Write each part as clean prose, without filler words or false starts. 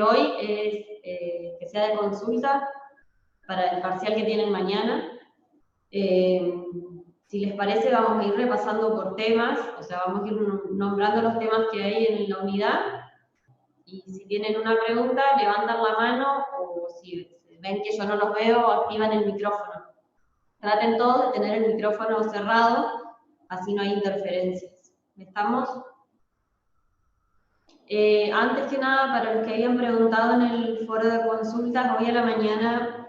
hoy es que sea de consulta para el parcial que tienen mañana. Si les parece, vamos a ir repasando por temas, o sea, vamos a ir nombrando los temas que hay en la unidad, y si tienen una pregunta, levantan la mano, o si ven que yo no los veo, activan el micrófono. Traten todos de tener el micrófono cerrado, así no hay interferencias. ¿Estamos? Antes que nada, para los que habían preguntado en el foro de consultas, hoy a la mañana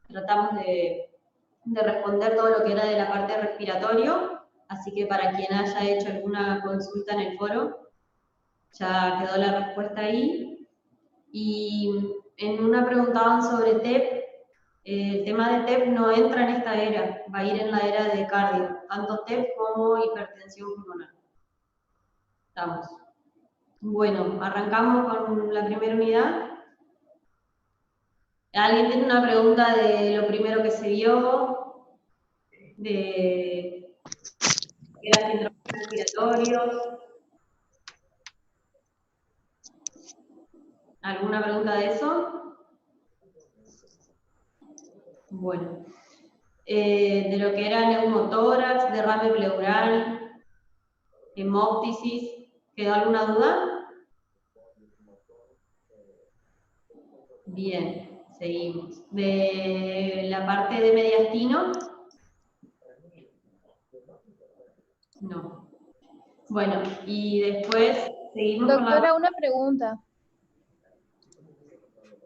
tratamos de responder todo lo que era de la parte respiratorio, así que para quien haya hecho alguna consulta en el foro, ya quedó la respuesta ahí. Y en una preguntaban sobre TEP, el tema de TEP no entra en esta era, va a ir en la era de cardio, tanto TEP como hipertensión pulmonar. Estamos. Bueno, arrancamos con la primera unidad. ¿Alguien tiene una pregunta de lo primero que se vio? De era síndrome respiratorio. ¿Alguna pregunta de eso? Bueno. De lo que era neumotórax, derrame pleural, hemóptisis, ¿quedó alguna duda? Bien, seguimos. De la parte de mediastino. No. Bueno, y después seguimos Doctora, con la... una pregunta.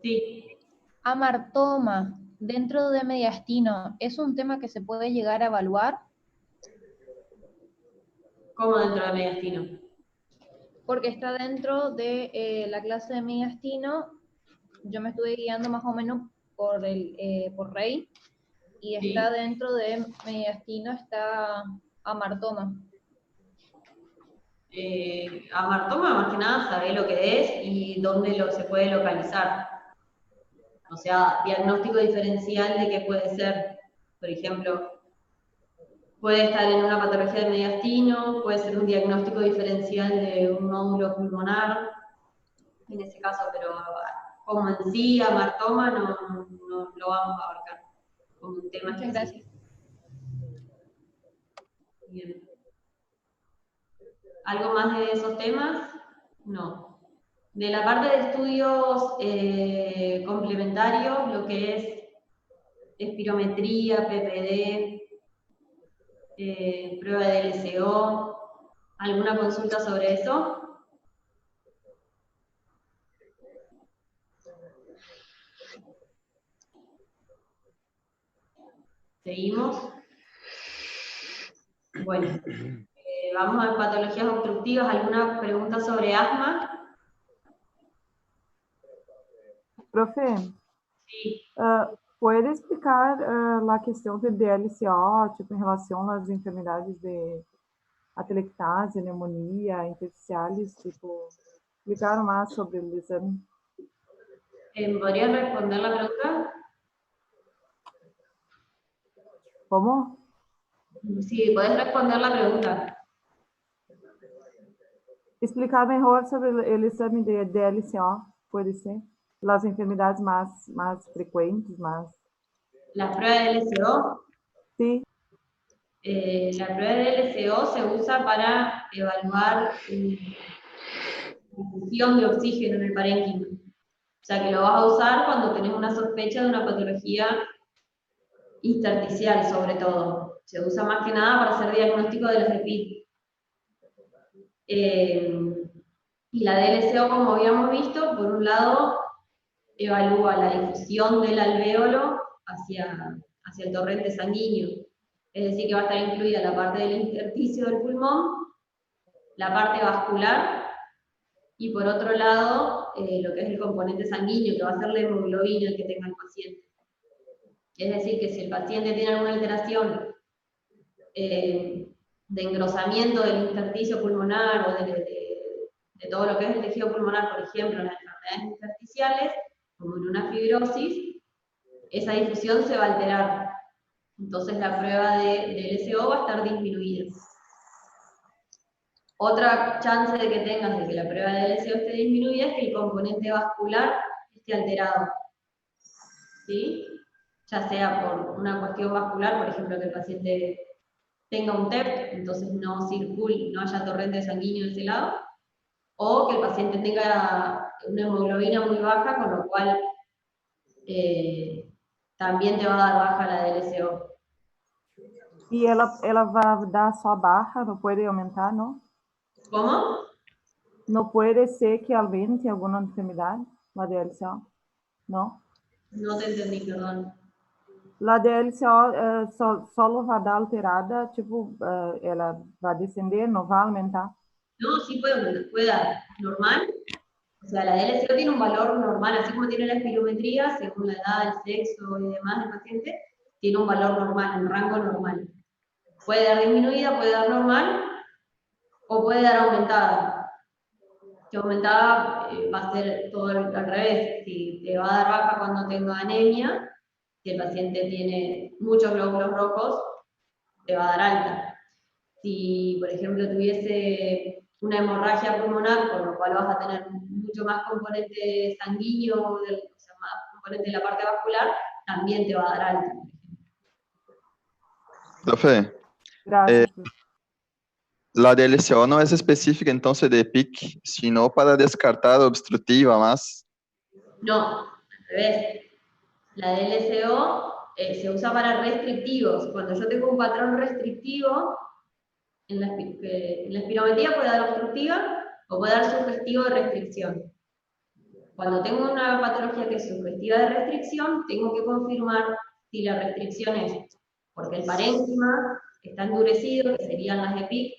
Sí. Amartoma dentro de mediastino, ¿es un tema que se puede llegar a evaluar? ¿Cómo dentro de mediastino? Porque está dentro de la clase de mediastino. Yo me estuve guiando más o menos por Rey, y está Sí. dentro de mediastino, está amartoma. Amartoma, más que nada, sabe lo que es y dónde se puede localizar. O sea, diagnóstico diferencial de qué puede ser. Por ejemplo, puede estar en una patología de mediastino, puede ser un diagnóstico diferencial de un nódulo pulmonar, en ese caso, pero como en sí, amartoma no lo vamos a abarcar como un tema Muchas específico. gracias. Bien. ¿Algo más de esos temas? No. De la parte de estudios complementarios, lo que es espirometría, PPD, prueba de LCO, ¿alguna consulta sobre eso? Seguimos. Bueno, vamos a patologías obstructivas. ¿Alguna pregunta sobre asma? Profe, Sí. ¿puede explicar la questão do DLCO, tipo, em relação às enfermedades de atelectase, pneumonia, intersticiales, tipo, explicar más sobre el examen? ¿Podrías responder la pregunta? ¿Cómo? Sí, podés responder la pregunta. Explicar mejor sobre el examen de DLCO, puede ser. Las enfermedades más frecuentes, más... ¿La prueba de LCO? Sí. La prueba de LCO se usa para evaluar la difusión de oxígeno en el parénquima. O sea que lo vas a usar cuando tenés una sospecha de una patología intersticial, sobre todo. Se usa más que nada para hacer diagnóstico de las EPI. Y la DLCO, como habíamos visto, por un lado, evalúa la difusión del alvéolo hacia el torrente sanguíneo. Es decir, que va a estar incluida la parte del intersticio del pulmón, la parte vascular, y por otro lado, lo que es el componente sanguíneo, que va a ser la hemoglobina que tenga el paciente. Es decir, que si el paciente tiene alguna alteración de engrosamiento del intersticio pulmonar o de todo lo que es el tejido pulmonar, por ejemplo, las enfermedades intersticiales, como en una fibrosis, esa difusión se va a alterar. Entonces la prueba de LCO va a estar disminuida. Otra chance de que tengas de que la prueba de LSO esté disminuida es que el componente vascular esté alterado, ¿sí? Ya sea por una cuestión vascular, por ejemplo, que el paciente tenga un TEP, entonces no circule, no haya torrente sanguíneo de ese lado, o que el paciente tenga una hemoglobina muy baja, con lo cual también te va a dar baja la DLCO. E ela vai dar só barra, não pode aumentar, não? ¿Cómo? Não pode ser que aumente alguma enfermidade, la DLCO? Não? No te entendí, perdón. La DLCO só vai dar alterada, tipo, ela vai descender, não vai aumentar. No, sí puede dar normal. O sea, la DLCO tiene un valor normal, así como tiene la espirometría, según la edad, el sexo y demás del paciente, tiene un valor normal, un rango normal. Puede dar disminuida, puede dar normal, o puede dar aumentada. Si aumentada va a ser todo al revés. Si te va a dar baja cuando tenga anemia, si el paciente tiene muchos glóbulos rojos, te va a dar alta. Si, por ejemplo, tuviese una hemorragia pulmonar, con lo cual vas a tener mucho más componente sanguíneo, o sea, más componente de la parte vascular, también te va a dar alta. Profe, Graças. la DLCO no es específica entonces de PIC, sino para descartar obstructiva más. No, al revés. La DLCO se usa para restrictivos. Cuando yo tengo un patrón restrictivo, en la espirometría puede dar obstructiva o puede dar sugestivo de restricción. Cuando tengo una patología que es sugestiva de restricción, tengo que confirmar si la restricción es porque el parénquima está endurecido, que serían las de PIC,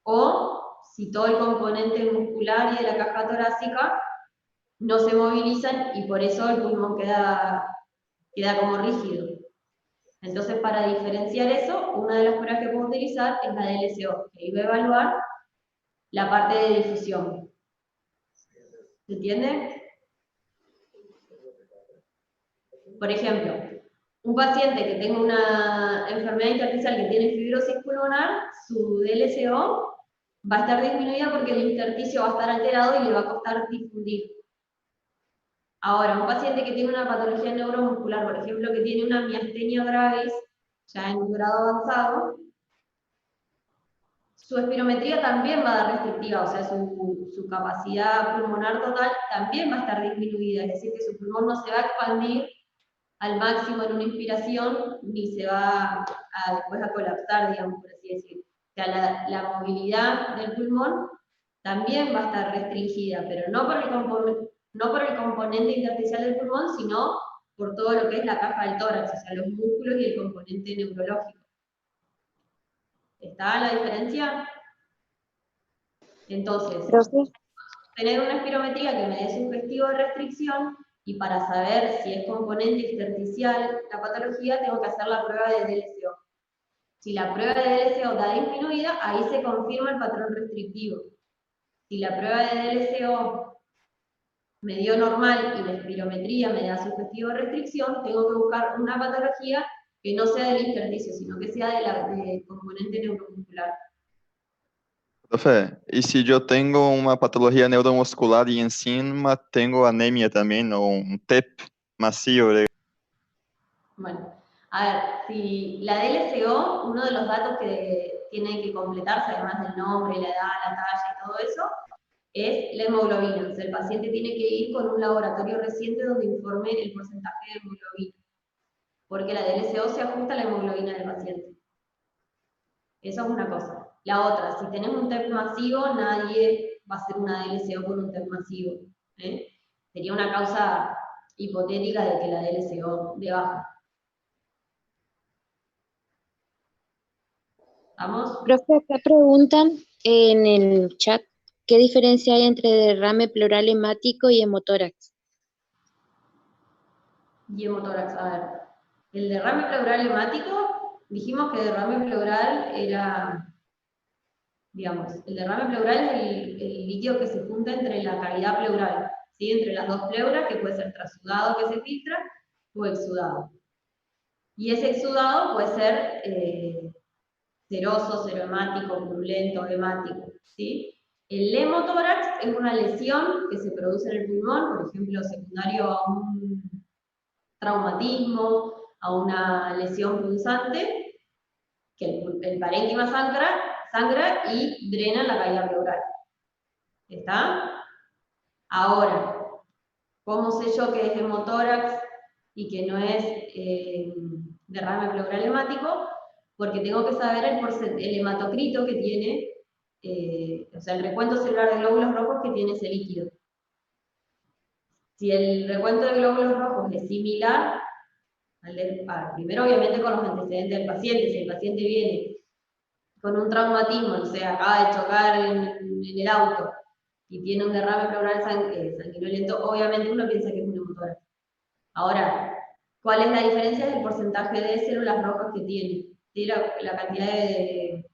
o si todo el componente muscular y de la caja torácica no se movilizan y por eso el pulmón queda como rígido. Entonces, para diferenciar eso, una de las pruebas que puedo utilizar es la DLCO, que iba a evaluar la parte de difusión. ¿Se entiende? Por ejemplo, un paciente que tenga una enfermedad intersticial que tiene fibrosis pulmonar, su DLCO va a estar disminuida porque el intersticio va a estar alterado y le va a costar difundir. Ahora, un paciente que tiene una patología neuromuscular, por ejemplo, que tiene una miastenia gravis, ya en un grado avanzado, su espirometría también va a dar restrictiva, o sea, su capacidad pulmonar total también va a estar disminuida, es decir, que su pulmón no se va a expandir al máximo en una inspiración, ni se va después a colapsar, digamos, por así decirlo. O sea, la movilidad del pulmón también va a estar restringida, pero no por el componente intersticial del pulmón, sino por todo lo que es la caja del tórax, o sea, los músculos y el componente neurológico. ¿Está la diferencia? Entonces, tener una espirometría que me dé sugestivo de restricción, y para saber si es componente intersticial la patología, tengo que hacer la prueba de DLCO. Si la prueba de DLCO da disminuida, ahí se confirma el patrón restrictivo. Si la prueba de DLCO me dio normal y la espirometría me da sugestivo de restricción, tengo que buscar una patología que no sea del intersticio, sino que sea del componente neuromuscular. Profe, y si yo tengo una patología neuromuscular y encima tengo anemia también o un TEP masivo? Bueno, a ver, si la DLCO, uno de los datos que tiene que completarse, además del nombre, la edad, la talla y todo eso, es la hemoglobina. O sea, el paciente tiene que ir con un laboratorio reciente donde informe el porcentaje de hemoglobina, porque la DLCO se ajusta a la hemoglobina del paciente. Eso es una cosa. La otra, si tenemos un TEP masivo, nadie va a hacer una DLCO con un TEP masivo. Sería una causa hipotética de que la DLCO de baja. ¿Vamos? Profe, acá preguntan en el chat, ¿qué diferencia hay entre derrame pleural hemático y hemotórax? Y hemotórax, a ver. El derrame pleural hemático, dijimos que derrame pleural era, digamos, el derrame pleural es el líquido que se junta entre la cavidad pleural, ¿sí? Entre las dos pleuras, que puede ser trasudado que se filtra o exudado. Y ese exudado puede ser seroso, serohemático, purulento, hemático. ¿sí? El hemotórax es una lesión que se produce en el pulmón, por ejemplo, secundario a un traumatismo, a una lesión punzante, que el parénquima sangra y drena la cavidad pleural. ¿Está? Ahora, ¿cómo sé yo que es hemotórax y que no es derrame pleural hemático? Porque tengo que saber el hematocrito que tiene, o sea, el recuento celular de glóbulos rojos que tiene ese líquido. Si el recuento de glóbulos rojos es similar, primero obviamente con los antecedentes del paciente, si el paciente viene con un traumatismo, o sea, acaba de chocar en el auto y tiene un derrame pleural sanguinolento, obviamente uno piensa que es un hemotórax. Ahora, ¿cuál es la diferencia? Es el porcentaje de células rojas que tiene, ¿sí? La cantidad de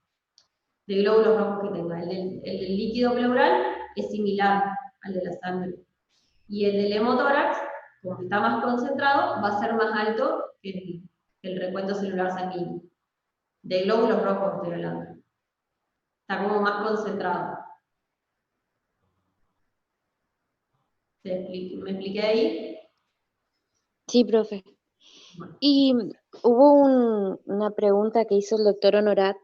glóbulos rojos que tenga. El del líquido pleural es similar al de la sangre. Y el del hemotórax, como está más concentrado, va a ser más alto que el recuento celular sanguíneo. De glóbulos rojos estoy hablando. Está como más concentrado. ¿Me expliqué ahí? Sí, profe. Bueno. Y hubo una pregunta que hizo el doctor Honorat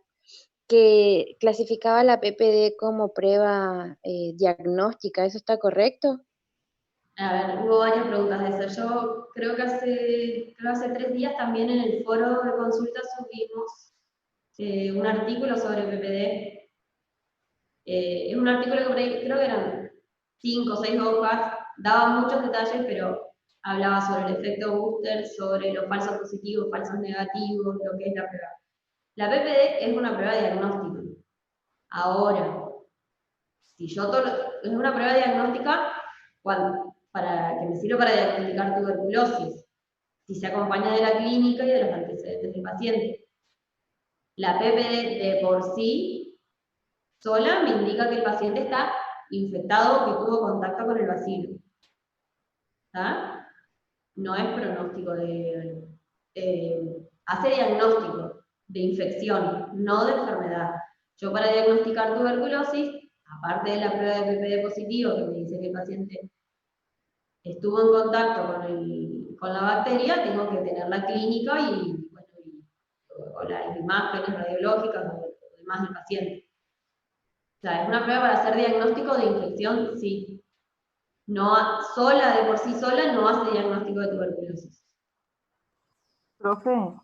que clasificaba la PPD como prueba diagnóstica. ¿Eso está correcto? A ver, hubo varias preguntas de eso. Yo creo que hace 3 días también en el foro de consulta subimos un artículo sobre PPD. Es un artículo que por ahí creo que eran 5 o 6 hojas, daba muchos detalles, pero hablaba sobre el efecto booster, sobre los falsos positivos, falsos negativos, lo que es la prueba. La PPD es una prueba diagnóstica. Ahora, si yo es una prueba diagnóstica que me sirve para diagnosticar tuberculosis, si se acompaña de la clínica y de los antecedentes del paciente. La PPD de por sí sola me indica que el paciente está infectado o que tuvo contacto con el bacilo. ¿Está? No es pronóstico hace diagnóstico de infección, no de enfermedad. Yo para diagnosticar tuberculosis, aparte de la prueba de PPD positivo, que me dice que el paciente estuvo en contacto con la bacteria, tengo que tener la clínica o las imágenes radiológicas o demás del paciente. O sea, es una prueba para hacer diagnóstico de infección, sí. No, de por sí sola, no hace diagnóstico de tuberculosis. Profe,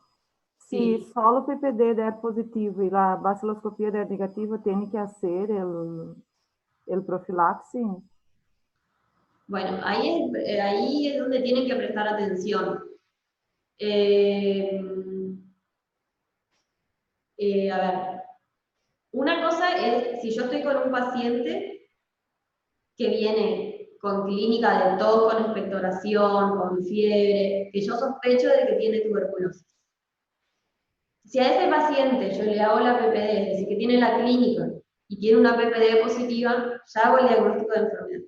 si Sí. solo PPD der positivo y la baciloscopia der negativo, ¿tiene que hacer el profilaxis? Bueno, ahí es donde tienen que prestar atención. A ver, una cosa es si yo estoy con un paciente que viene con clínica de tos, con expectoración, con fiebre, que yo sospecho de que tiene tuberculosis. Si a ese paciente yo le hago la PPD, es decir, que tiene la clínica y tiene una PPD positiva, ya hago el diagnóstico de enfermedad.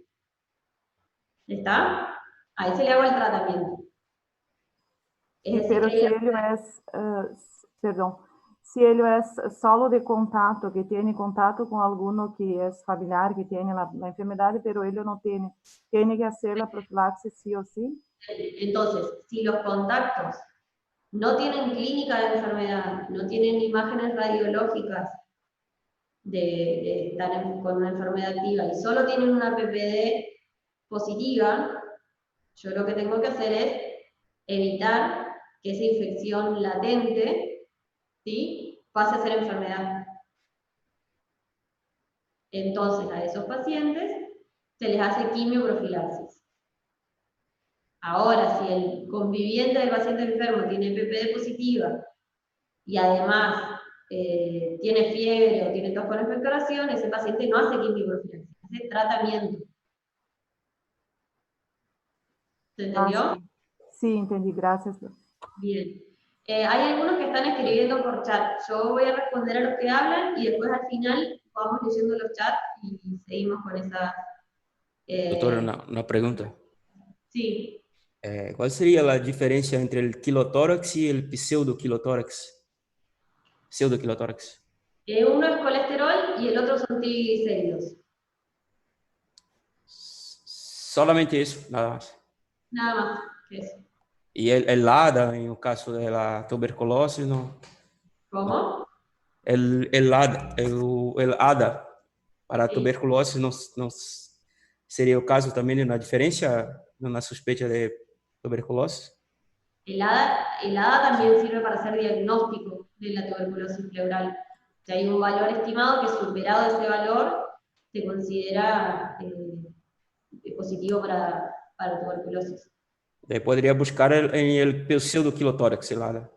¿Está? A ese le hago el tratamiento. Pero si él es solo de contacto, que tiene contacto con alguno que es familiar, que tiene la enfermedad, pero él no tiene que hacer la profilaxis sí o sí. Entonces, si los contactos no tienen clínica de enfermedad, no tienen imágenes radiológicas de estar con una enfermedad activa y solo tienen una PPD positiva, yo lo que tengo que hacer es evitar que esa infección latente, ¿sí?, pase a ser enfermedad. Entonces, a esos pacientes se les hace quimioprofilaxis. Ahora, si el conviviente del paciente enfermo tiene PPD positiva y además tiene fiebre o tiene tos con expectoración, ese paciente no hace quimioprofilaxis, hace tratamiento. ¿Se entendió? Sí, entendí, gracias. Bien. Hay algunos que están escribiendo por chat. Yo voy a responder a los que hablan y después al final vamos leyendo los chats y seguimos con esa... Doutora, una pregunta. Sí. ¿Cuál sería la diferencia entre el quilotórax y el pseudoquilotórax? Pseudoquilotórax. Uno es colesterol y el otro son triglicéridos. Solamente eso, nada más. Nada más que eso. Y el ADA, en el caso de la tuberculosis, no. ¿Cómo? El ADA para Sí. tuberculosis no sería el caso también de una diferencia, una sospecha de tuberculosis. El ADA también sirve para hacer diagnóstico de la tuberculosis pleural. Si hay un valor estimado que superado ese valor se considera positivo para tuberculosis. Podría buscar en el pseudoquilotórax, el ADA.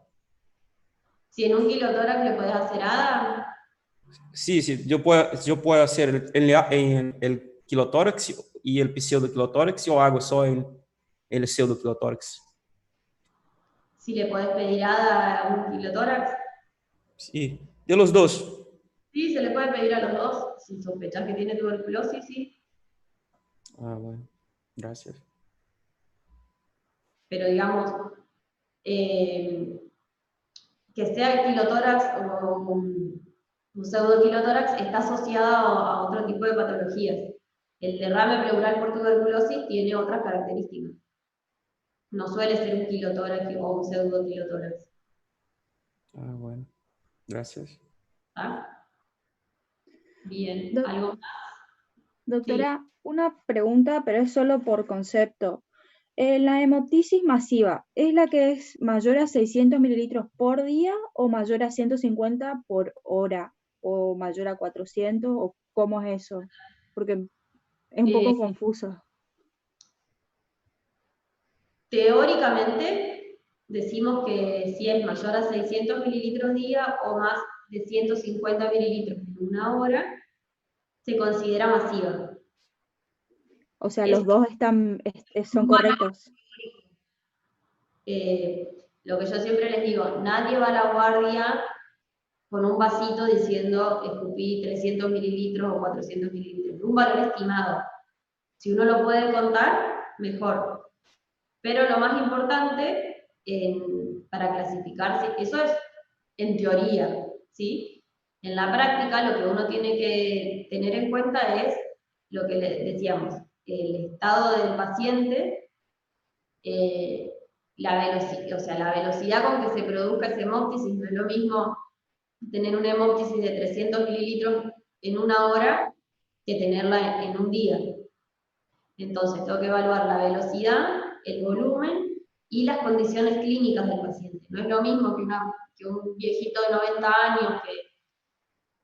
Si en un kilotórax le podés hacer ADA, Sí, sí, yo puedo hacer en el quilotórax y el pseudoquilotórax, o hago solo en el pseudoquilotórax. si le podés pedir ADA a un kilotórax, Sí, de los dos. sí, se le puede pedir a los dos. Si sospechás que tiene tuberculosis, sí. Ah, bueno, gracias. Pero digamos, que sea el kilotórax o un pseudoquilotórax está asociado a otro tipo de patologías. El derrame pleural por tuberculosis tiene otras características. No suele ser un kilotórax o un pseudoquilotórax. Ah, bueno, gracias. ¿Está? Bien, Doc- ¿algo más? Doctora, una pregunta, pero es solo por concepto. ¿La hemoptisis masiva es la que es mayor a 600 mililitros por día o mayor a 150 por hora o mayor a 400 o cómo es eso? Porque es un poco confuso. Teóricamente, decimos que si es mayor a 600 mililitros día o más de 150 mililitros en una hora, se considera masiva. O sea, Es los dos son un correctos. Lo que yo siempre les digo, nadie va a la guardia con un vasito diciendo escupí 300 mililitros o 400 mililitros, un valor estimado. Si uno lo puede contar, mejor. Pero lo más importante para clasificarse, eso es en teoría, ¿sí? En la práctica lo que uno tiene que tener en cuenta es lo que le decíamos, el estado del paciente, la velocidad, o sea, la velocidad con que se produzca ese hemoptisis. No es lo mismo tener una hemoptisis de 300 mililitros en una hora que tenerla en un día. Entonces, tengo que evaluar la velocidad, el volumen y las condiciones clínicas del paciente. No es lo mismo que un viejito de 90 años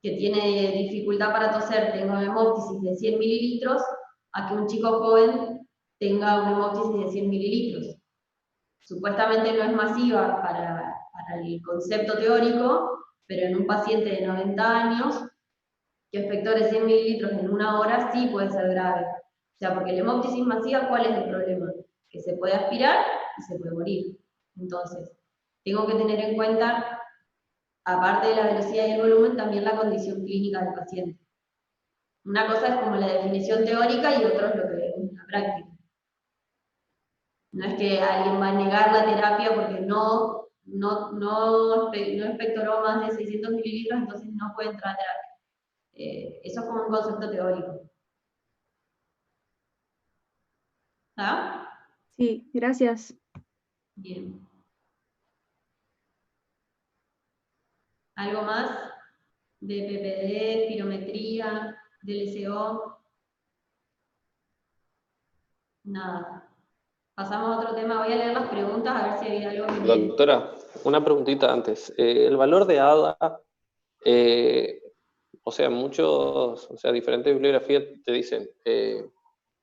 que tiene dificultad para toser tenga una hemoptisis de 100 mililitros a que un chico joven tenga una hemoptisis de 100 mililitros. Supuestamente no es masiva para el concepto teórico, pero en un paciente de 90 años, que efectore 100 mililitros en una hora sí puede ser grave. O sea, porque la hemoptisis masiva, ¿cuál es el problema? Que se puede aspirar y se puede morir. Entonces, tengo que tener en cuenta, aparte de la velocidad y el volumen, también la condición clínica del paciente. Una cosa es como la definición teórica y otra es lo que vemos en la práctica. No es que alguien va a negar la terapia porque no expectoró más de 600 mililitros, entonces no puede entrar a terapia. Eso es como un concepto teórico. ¿Está? Sí, gracias. Bien. ¿Algo más? De PPD, pirometría, DLCO. Nada. Pasamos a otro tema. Voy a leer las preguntas a ver si hay algo que me... Doctora, una preguntita antes. El valor de ADA, o sea, diferentes bibliografías te dicen,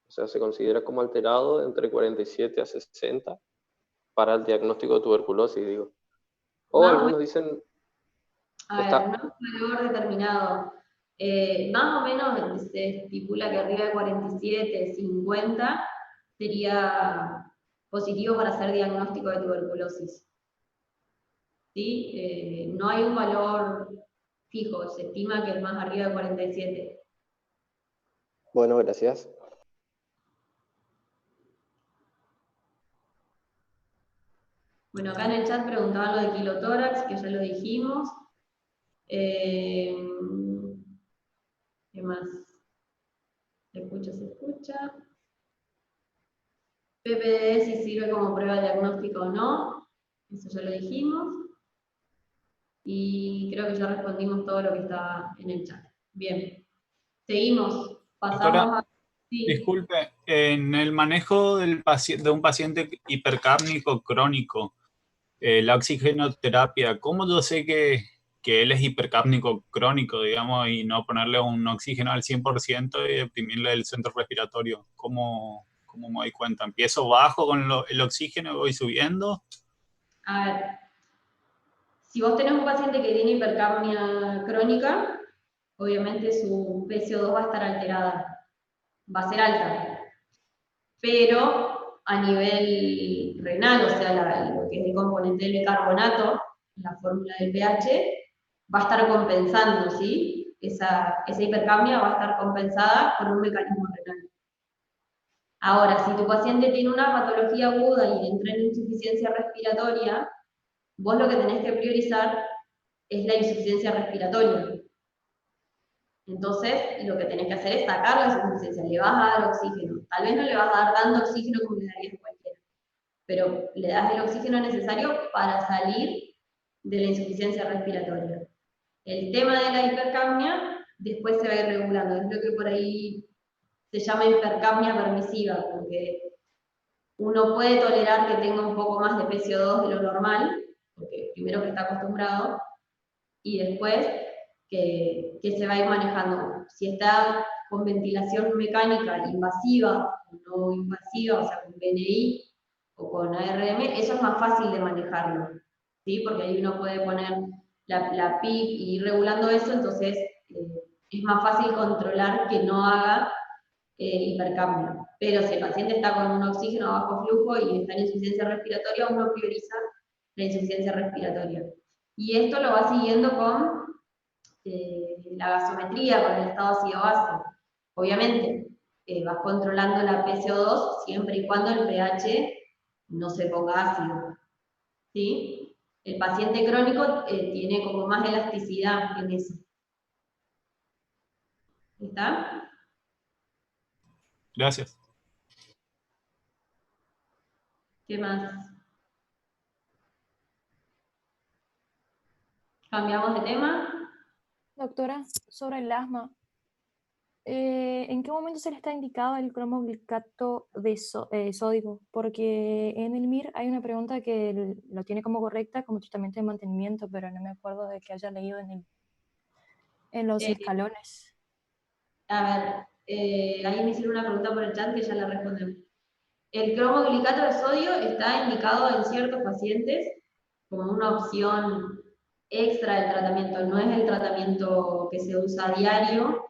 se considera como alterado entre 47 a 60 para el diagnóstico de tuberculosis, digo. O algunos dicen... A ver, no es un valor determinado. Más o menos se estipula que arriba de 47, 50 sería positivo para hacer diagnóstico de tuberculosis. ¿Sí? No hay un valor fijo, se estima que es más arriba de 47. Bueno, gracias. Bueno, acá en el chat preguntaban lo de kilotórax, que ya lo dijimos. ¿Qué más? Se escucha. PPD si sirve como prueba diagnóstica o no, eso ya lo dijimos. Y creo que ya respondimos todo lo que está en el chat. Bien, seguimos. Doctora, Pasamos a... Sí. disculpe, en el manejo de un paciente hipercárnico crónico, la oxigenoterapia, ¿cómo yo sé que él es hipercárnico crónico, digamos, y no ponerle un oxígeno al 100% y deprimirle el centro respiratorio? ¿Cómo me doy cuenta? ¿Empiezo bajo con el oxígeno y voy subiendo? A ver, si vos tenés un paciente que tiene hipercapnia crónica, obviamente su PCO2 va a estar alterada, va a ser alta, pero a nivel renal, o sea, lo que es el componente del bicarbonato, la fórmula del pH, va a estar compensando, ¿sí? Esa hipercapnia va a estar compensada por un mecanismo renal. Ahora, si tu paciente tiene una patología aguda y entra en insuficiencia respiratoria, vos lo que tenés que priorizar es la insuficiencia respiratoria. Entonces, lo que tenés que hacer es sacar la insuficiencia, le vas a dar oxígeno. Tal vez no le vas a dar dando oxígeno como le darías a cualquiera, pero le das el oxígeno necesario para salir de la insuficiencia respiratoria. El tema de la hipercapnia después se va a ir regulando. Es lo que por ahí se llama hipercapnia permisiva, porque uno puede tolerar que tenga un poco más de PCO2 de lo normal, porque primero que está acostumbrado, y después que se va a ir manejando. Si está con ventilación mecánica invasiva o no invasiva, o sea, con BNI o con ARM, eso es más fácil de manejarlo, ¿sí? Porque ahí uno puede poner la PIP y ir regulando eso, entonces es más fácil controlar que no haga hipercapnia. Pero si el paciente está con un oxígeno a bajo flujo y está en insuficiencia respiratoria, uno prioriza la insuficiencia respiratoria. Y esto lo va siguiendo con la gasometría, con el estado ácido-base. Obviamente, vas controlando la PCO2 siempre y cuando el pH no se ponga ácido, ¿sí? El paciente crónico tiene como más elasticidad en eso. ¿Está? Gracias. ¿Qué más? ¿Cambiamos de tema? Doctora, sobre el asma, ¿en qué momento se le está indicado el cromoglicato de sódico? Porque en el MIR hay una pregunta que lo tiene como correcta como tratamiento de mantenimiento, pero no me acuerdo de que haya leído en los escalones. A ver, ahí me hicieron una pregunta por el chat que ya la respondemos. El cromoglicato de sodio está indicado en ciertos pacientes como una opción extra del tratamiento, no es el tratamiento que se usa a diario.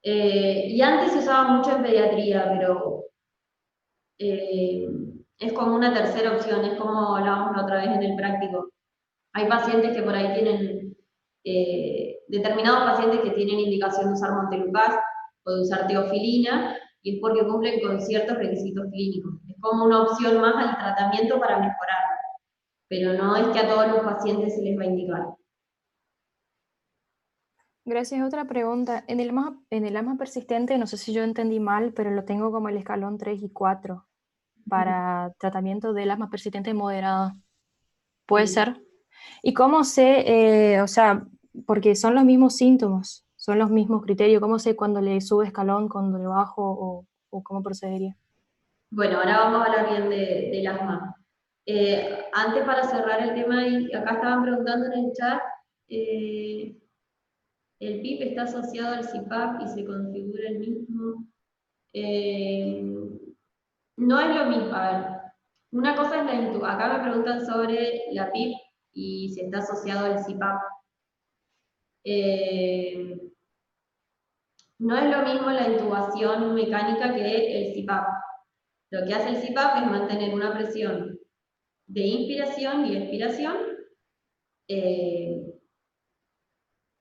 Y antes se usaba mucho en pediatría, pero es como una tercera opción, es como hablábamos la otra vez en el práctico. Hay pacientes que por ahí tienen, determinados pacientes que tienen indicación de usar montelukast o de usar teofilina, y es porque cumplen con ciertos requisitos clínicos. Es como una opción más al tratamiento para mejorar, pero no es que a todos los pacientes se les va a indicar. Gracias. Otra pregunta. En el asma persistente, no sé si yo entendí mal, pero lo tengo como el escalón 3 y 4 para tratamiento del asma persistente moderado. ¿Puede ser? ¿Y cómo sé, o sea, porque son los mismos síntomas, son los mismos criterios, cómo sé cuándo le sube escalón, cuándo le bajo o cómo procedería? Bueno, ahora vamos a hablar bien del asma. Antes, para cerrar el tema, y acá estaban preguntando en el chat, el PIP está asociado al CPAP y se configura el mismo. No es lo mismo. A ver, una cosa es la intubación. Acá me preguntan sobre la PIP y si está asociado al CPAP. No es lo mismo la intubación mecánica que el CPAP. Lo que hace el CPAP es mantener una presión de inspiración y expiración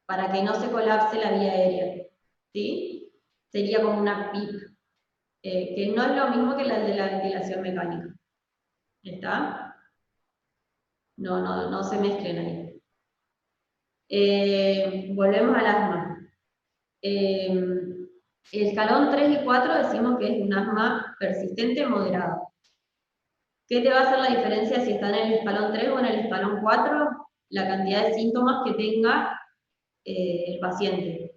para que no se colapse la vía aérea, ¿sí? Sería como una PIP, que no es lo mismo que la de la ventilación mecánica. ¿Está? No se mezclen ahí. Volvemos al asma. El escalón 3 y 4 decimos que es un asma persistente moderado. ¿Qué te va a hacer la diferencia si está en el escalón 3 o en el escalón 4? La cantidad de síntomas que tenga el paciente.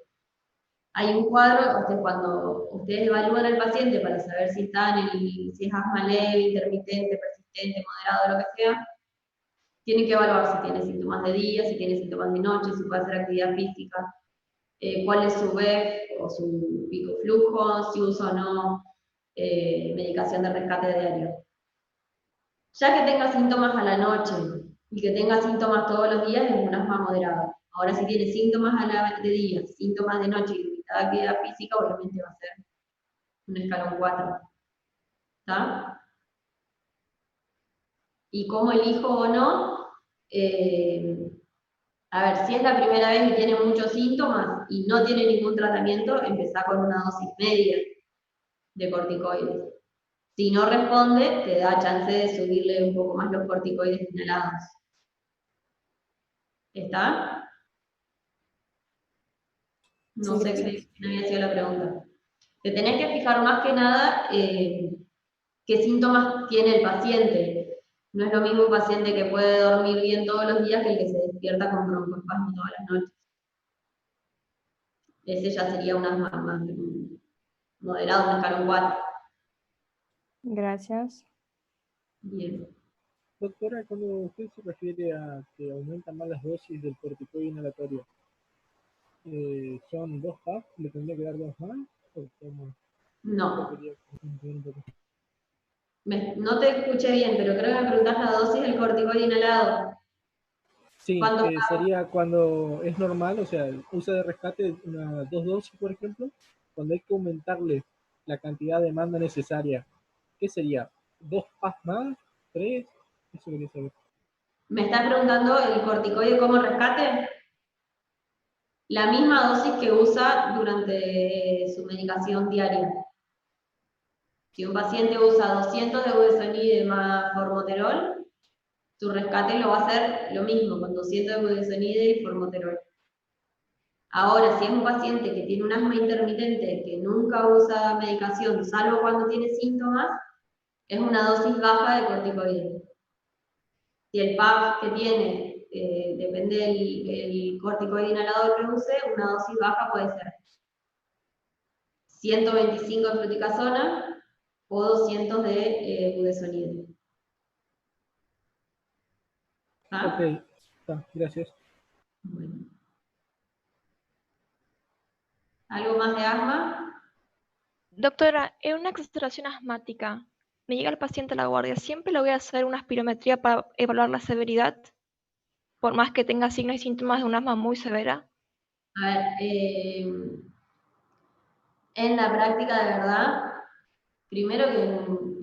Hay un cuadro, cuando ustedes evalúan al paciente para saber si está si es asma leve, intermitente, persistente, moderado, lo que sea, tienen que evaluar si tiene síntomas de día, si tiene síntomas de noche, si puede hacer actividad física, cuál es su VEF o su pico flujo, si usa o no medicación de rescate diario. Ya que tenga síntomas a la noche y que tenga síntomas todos los días, es un asma moderado. Ahora, si tiene síntomas de día, síntomas de noche y limitada actividad física, obviamente va a ser un escalón 4. ¿Está? ¿Y cómo elijo o no? A ver, si es la primera vez y tiene muchos síntomas y no tiene ningún tratamiento, empezá con una dosis media de corticoides. Si no responde, te da chance de subirle un poco más los corticoides inhalados. ¿Está? No Sí, sé gracias. qué había sido la pregunta. Te tenés que fijar más que nada qué síntomas tiene el paciente. No es lo mismo un paciente que puede dormir bien todos los días que el que se despierta con broncoespasmo todas las noches. Ese ya sería un asma más moderado, un escalón 4. Gracias. Bien. Doctora, cuando usted se refiere a que aumentan más las dosis del corticoide inhalatorio, ¿son 2 PAF? ¿Le tendría que dar 2 más? ¿O cómo? No. No te escuché bien, pero creo que me preguntás la dosis del corticoide inhalado. Sí, sería cuando es normal, o sea, usa de rescate unas 2 dosis, por ejemplo, cuando hay que aumentarle la cantidad de demanda necesaria. ¿Qué sería? ¿2 PAF más? ¿3? Eso quería saber. ¿Me estás preguntando el corticoide como rescate? La misma dosis que usa durante su medicación diaria. Si un paciente usa 200 de budesonide más formoterol, su rescate lo va a hacer lo mismo, con 200 de budesonide y formoterol. Ahora, si es un paciente que tiene un asma intermitente, que nunca usa medicación, salvo cuando tiene síntomas, es una dosis baja de corticoide. Si el PAF que tiene, depende del corticoide inhalador que use, una dosis baja puede ser 125 de fluticasona o 200 de budesonide. ¿Ah? Ok, está, gracias. Bueno. ¿Algo más de asma? Doctora, en una exasperación asmática, me llega el paciente a la guardia, ¿siempre le voy a hacer una espirometría para evaluar la severidad? Por más que tenga signos y síntomas de un asma muy severa. A ver, en la práctica de verdad, primero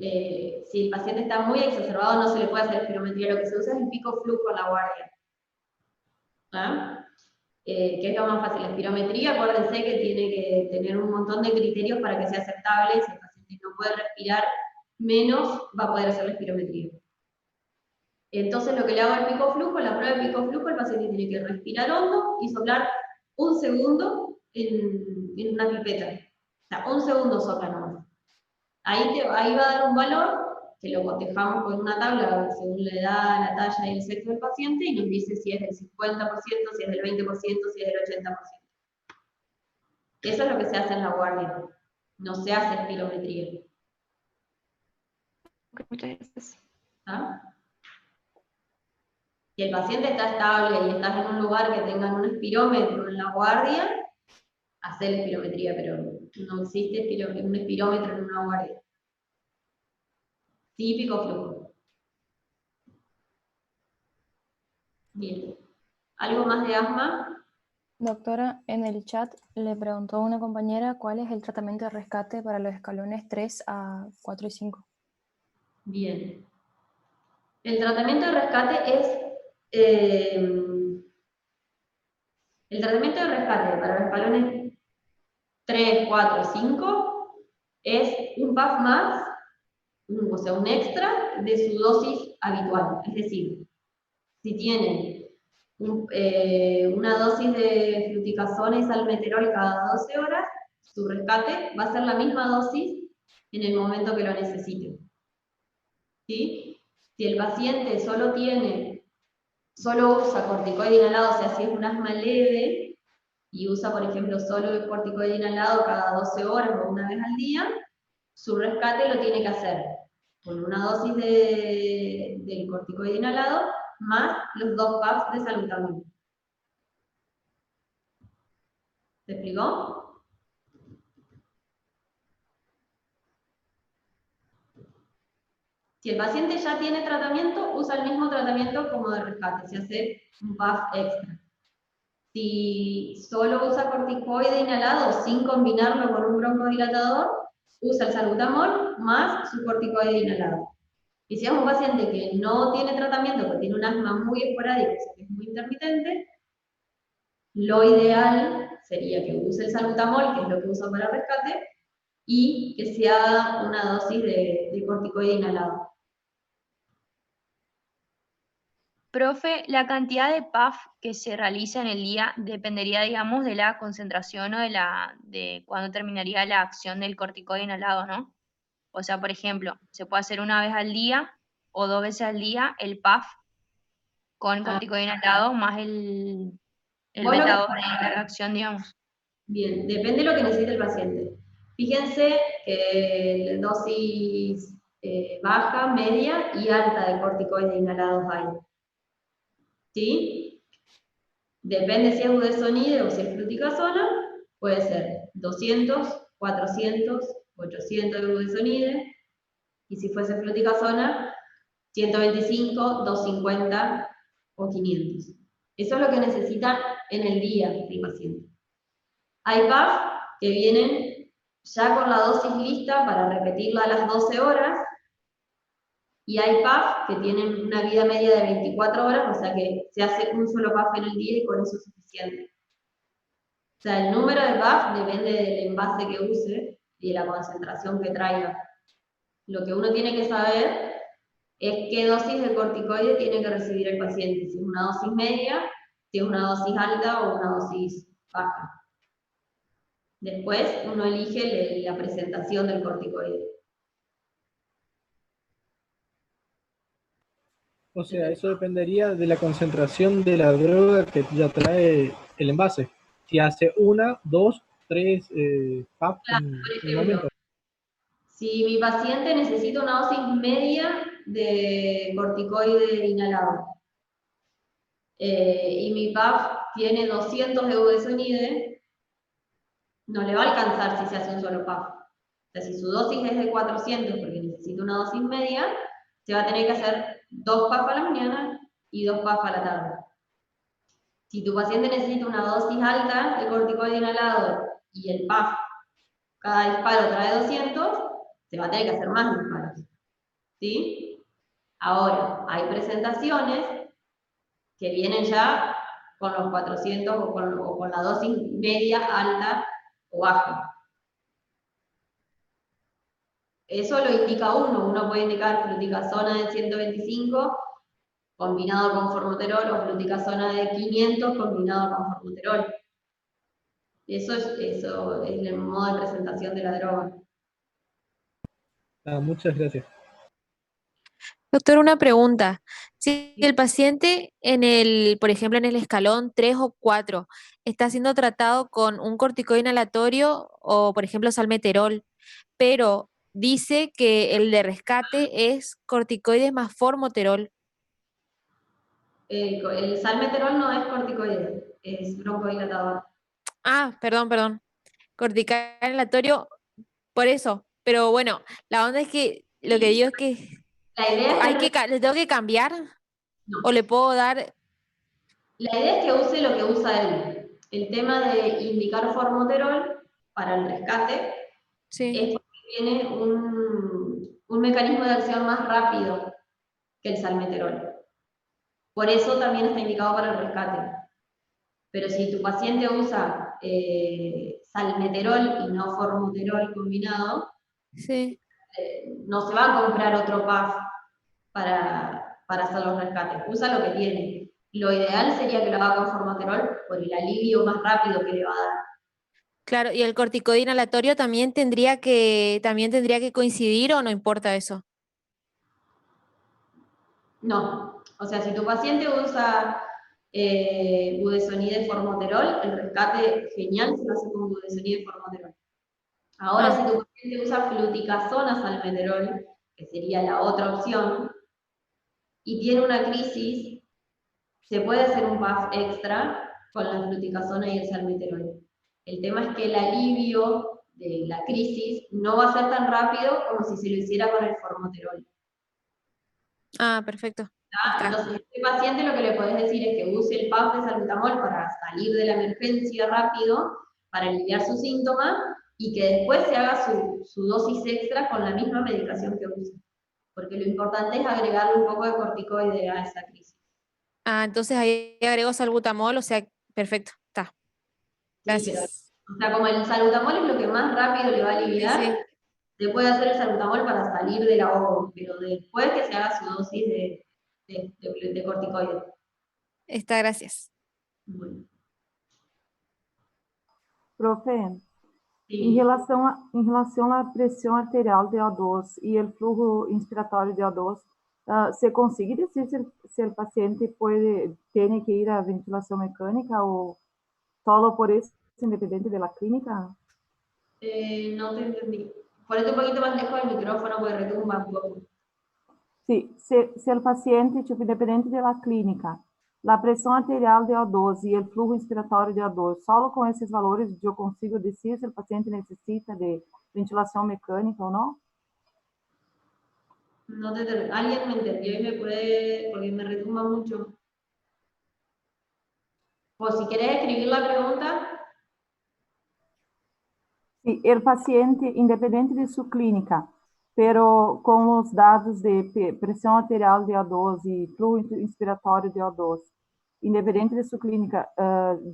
que si el paciente está muy exacerbado no se le puede hacer espirometría, lo que se usa es el pico flujo en la guardia. ¿Ah? Que es lo más fácil. La espirometría, acuérdense que tiene que tener un montón de criterios para que sea aceptable. Si el paciente no puede respirar menos, va a poder hacer la espirometría. Entonces lo que le hago al pico flujo, la prueba de pico flujo, el paciente tiene que respirar hondo y soplar 1 segundo en una pipeta. O sea, 1 segundo sopla nomás. Ahí va a dar un valor que lo cotejamos con una tabla según la edad, la talla y el sexo del paciente y nos dice si es del 50%, si es del 20%, si es del 80%. Eso es lo que se hace en la guardia. No se hace espirometría. Muchas gracias. ¿Ah? Si el paciente está estable y estás en un lugar que tengan un espirómetro en la guardia, hacer la espirometría, pero no existe un espirómetro en una guardia. Típico flujo. Bien. ¿Algo más de asma? Doctora, en el chat le preguntó a una compañera cuál es el tratamiento de rescate para los escalones 3 a 4 y 5. Bien. El tratamiento de rescate es... el tratamiento de rescate para los escalones 3, 4 y 5 es un PAF más, o sea, un extra de su dosis habitual. Es decir, si tienen una dosis de fluticasona y salmeterol cada 12 horas, su rescate va a ser la misma dosis en el momento que lo necesite. ¿Sí? Si el paciente solo usa corticoide inhalado, o sea, si es un asma leve, y usa, por ejemplo, solo el corticoide inhalado cada 12 horas o una vez al día, su rescate lo tiene que hacer con una dosis del corticoide inhalado más los 2 puffs de salbutamol. ¿Se explicó? Si el paciente ya tiene tratamiento, usa el mismo tratamiento como de rescate, se hace un puff extra. Si solo usa corticoide inhalado sin combinarlo con un broncodilatador, usa el salbutamol más su corticoide inhalado. Y si es un paciente que no tiene tratamiento, que tiene un asma muy esporádica, que es muy intermitente, lo ideal sería que use el salbutamol, que es lo que usa para rescate, y que se haga una dosis de corticoide inhalado. Profe, la cantidad de puff que se realiza en el día dependería, digamos, de la concentración o de cuándo terminaría la acción del corticoide inhalado, ¿no? O sea, por ejemplo, se puede hacer una vez al día o 2 veces al día el puff con corticoide inhalado más el beta 2 de larga acción, digamos. Bien, depende de lo que necesite el paciente. Fíjense que la dosis baja, media y alta de corticoides inhalados hay. ¿Sí? Depende si es budesonide o si es fluticasona, puede ser 200, 400, 800 de budesonide, y si fuese fluticasona, 125, 250 o 500. Eso es lo que necesita en el día el paciente. Hay PAF que vienen ya con la dosis lista para repetirla a las 12 horas, y hay PAF que tienen una vida media de 24 horas, o sea que se hace un solo PAF en el día y con eso es suficiente. O sea, el número de PAF depende del envase que use y de la concentración que traiga. Lo que uno tiene que saber es qué dosis de corticoide tiene que recibir el paciente, si es una dosis media, si es una dosis alta o una dosis baja. Después uno elige la presentación del corticoide. O sea, eso dependería de la concentración de la droga que ya trae el envase. Si hace 1, 2, 3 PAP en un momento. Si mi paciente necesita una dosis media de corticoide inhalado y mi PAF tiene 200 de budesonide, no le va a alcanzar si se hace un solo PAF. O sea, si su dosis es de 400 porque necesita una dosis media, se va a tener que hacer 2 PAF a la mañana y 2 PAF a la tarde. Si tu paciente necesita una dosis alta de corticoide inhalado y el PAF, cada disparo trae 200, se va a tener que hacer más disparos. ¿Sí? Ahora, hay presentaciones que vienen ya con los 400 o con la dosis media, alta o baja. Eso lo indica uno puede indicar fluticasona de 125 combinado con formoterol o fluticasona de 500 combinado con formoterol. Eso es el modo de presentación de la droga. Muchas gracias. Doctor, una pregunta. Si el paciente por ejemplo, en el escalón 3 o 4 está siendo tratado con un corticoide inhalatorio o, por ejemplo, salmeterol, pero dice que el de rescate es corticoides más formoterol. El salmeterol no es corticoide, es broncodilatador. Perdón. Corticoide inhalatorio, por eso. Pero bueno, la onda es que lo que digo es que la idea es ¿le tengo que cambiar? No. ¿O le puedo dar? La idea es que use lo que usa él. El tema de indicar formoterol para el rescate es porque tiene un mecanismo de acción más rápido que el salmeterol. Por eso también está indicado para el rescate. Pero si tu paciente usa salmeterol y no formoterol combinado, no se va a comprar otro PAF para hacer los rescates. Usa lo que tiene. Lo ideal sería que lo haga con formoterol por el alivio más rápido que le va a dar. Claro, ¿y el corticoide inhalatorio también tendría que coincidir o no importa eso? No, o sea, si tu paciente usa budesonide formoterol, el rescate genial se lo hace con budesonide formoterol. Ahora, si tu paciente usa fluticasona salmeterol, que sería la otra opción, y tiene una crisis, se puede hacer un PAF extra con la fluticasona y el salmeterol. El tema es que el alivio de la crisis no va a ser tan rápido como si se lo hiciera con el formoterol. Ah, perfecto. Entonces, a este paciente lo que le podés decir es que use el PAF de salbutamol para salir de la emergencia rápido, para aliviar sus síntomas, y que después se haga su dosis extra con la misma medicación que use. Porque lo importante es agregarle un poco de corticoide a esa crisis. Ah, entonces ahí agrego salbutamol, o sea, perfecto, está. Gracias. Sí, pero, o sea, como el salbutamol es lo que más rápido le va a aliviar, se puede hacer el salbutamol para salir del ahogo, pero después que se haga su dosis de corticoide. Está, gracias. Bueno. Profe, Sí. em relação à pressão arterial de O2 e o fluxo inspiratório de O2, ¿se consigue decir si el paciente tiene que ir a ventilación mecánica o solo por eso, independiente de la clínica? No te entendí. Ponete un poquito más lejos del micrófono porque retumba un poco. Sí, si el paciente, tipo, independiente de la clínica, la presión arterial de O2 y el flujo inspiratorio de O2, solo con esos valores yo consigo decir si el paciente necesita de ventilación mecánica o no? No te ¿Alguien me entendió y me puede, porque me retumba mucho? O si querés escribir la pregunta. Sí, el paciente, independiente de su clínica, pero con los dados de presión arterial de O2 y flujo inspiratorio de O2, independiente de su clínica,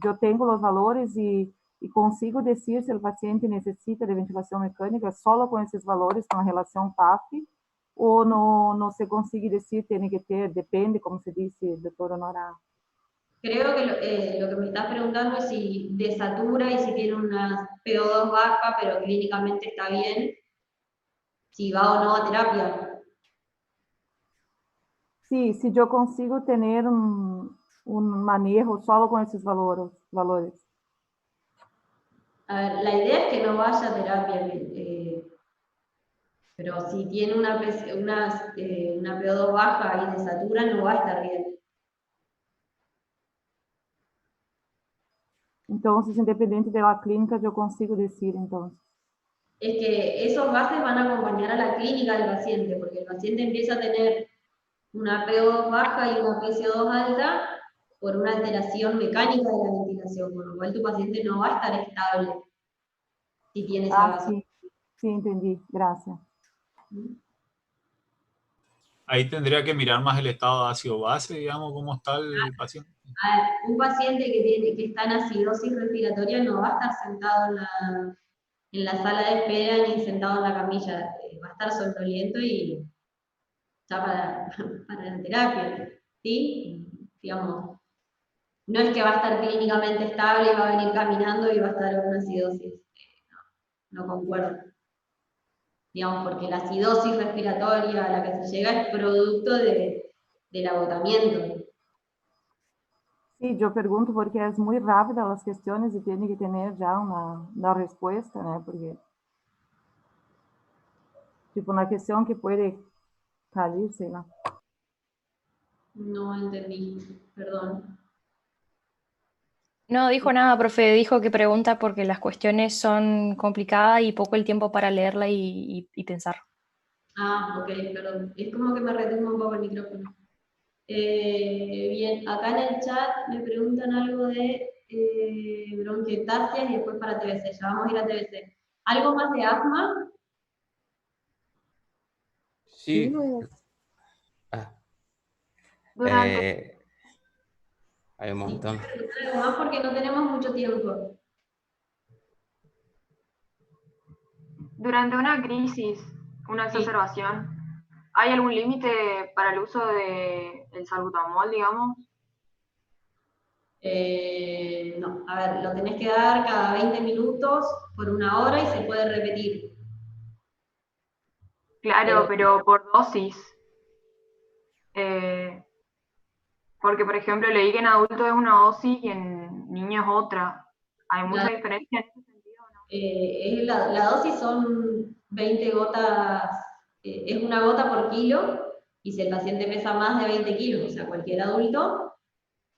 yo tengo los valores y consigo decir si el paciente necesita de ventilación mecánica solo con esos valores, con la relación PAF, o no se consigue decir, tiene que ter, depende, como se dice, doctora Nora. Creo que lo que me estás preguntando es si desatura y si tiene una PO2 baja, pero clínicamente está bien, si va o no a terapia. Sí, si yo consigo tener un manejo solo con esos valores. A ver, la idea es que no vaya a terapia, pero si tiene una PO2 baja y desatura, no va a estar bien. Entonces, independiente de la clínica, yo consigo decir, entonces. Es que esos gases van a acompañar a la clínica del paciente, porque el paciente empieza a tener una PO2 baja y una PCO2 alta por una alteración mecánica de la ventilación, por lo cual tu paciente no va a estar estable si tiene esa gaso. Sí, entendí. Gracias. Ahí tendría que mirar más el estado de ácido base, digamos, cómo está el paciente. A ver, un paciente que está en acidosis respiratoria no va a estar sentado en la sala de espera ni sentado en la camilla, va a estar somnoliento y ya para la terapia, ¿sí? Digamos, no es que va a estar clínicamente estable y va a venir caminando y va a estar en una acidosis, no concuerdo. Digamos, porque la acidosis respiratoria a la que se llega es producto del agotamiento. Sí, yo pregunto porque es muy rápida las cuestiones y tiene que tener ya una respuesta, ¿no? Porque, tipo, una cuestión que puede salirse, ¿no? No entendí, perdón. No dijo nada, profe, dijo que pregunta porque las cuestiones son complicadas y poco el tiempo para leerla y pensar. Ah, ok, perdón. Es como que me retumba un poco el micrófono. Bien, acá en el chat me preguntan algo de bronquiectasias y después para TBC. Ya vamos a ir a TBC. ¿Algo más de asma? Sí. Hay un montón. Algo más porque no tenemos mucho tiempo. Durante una crisis, una exacerbación, ¿hay algún límite para el uso del salbutamol, digamos? No, a ver, lo tenés que dar cada 20 minutos por 1 hora y se puede repetir. Claro, pero por dosis. Porque, por ejemplo, leí que en adultos es una dosis y en niños es otra. ¿Hay mucha diferencia en ese sentido? La dosis son 20 gotas, es 1 gota por kilo, y si el paciente pesa más de 20 kilos, o sea, cualquier adulto,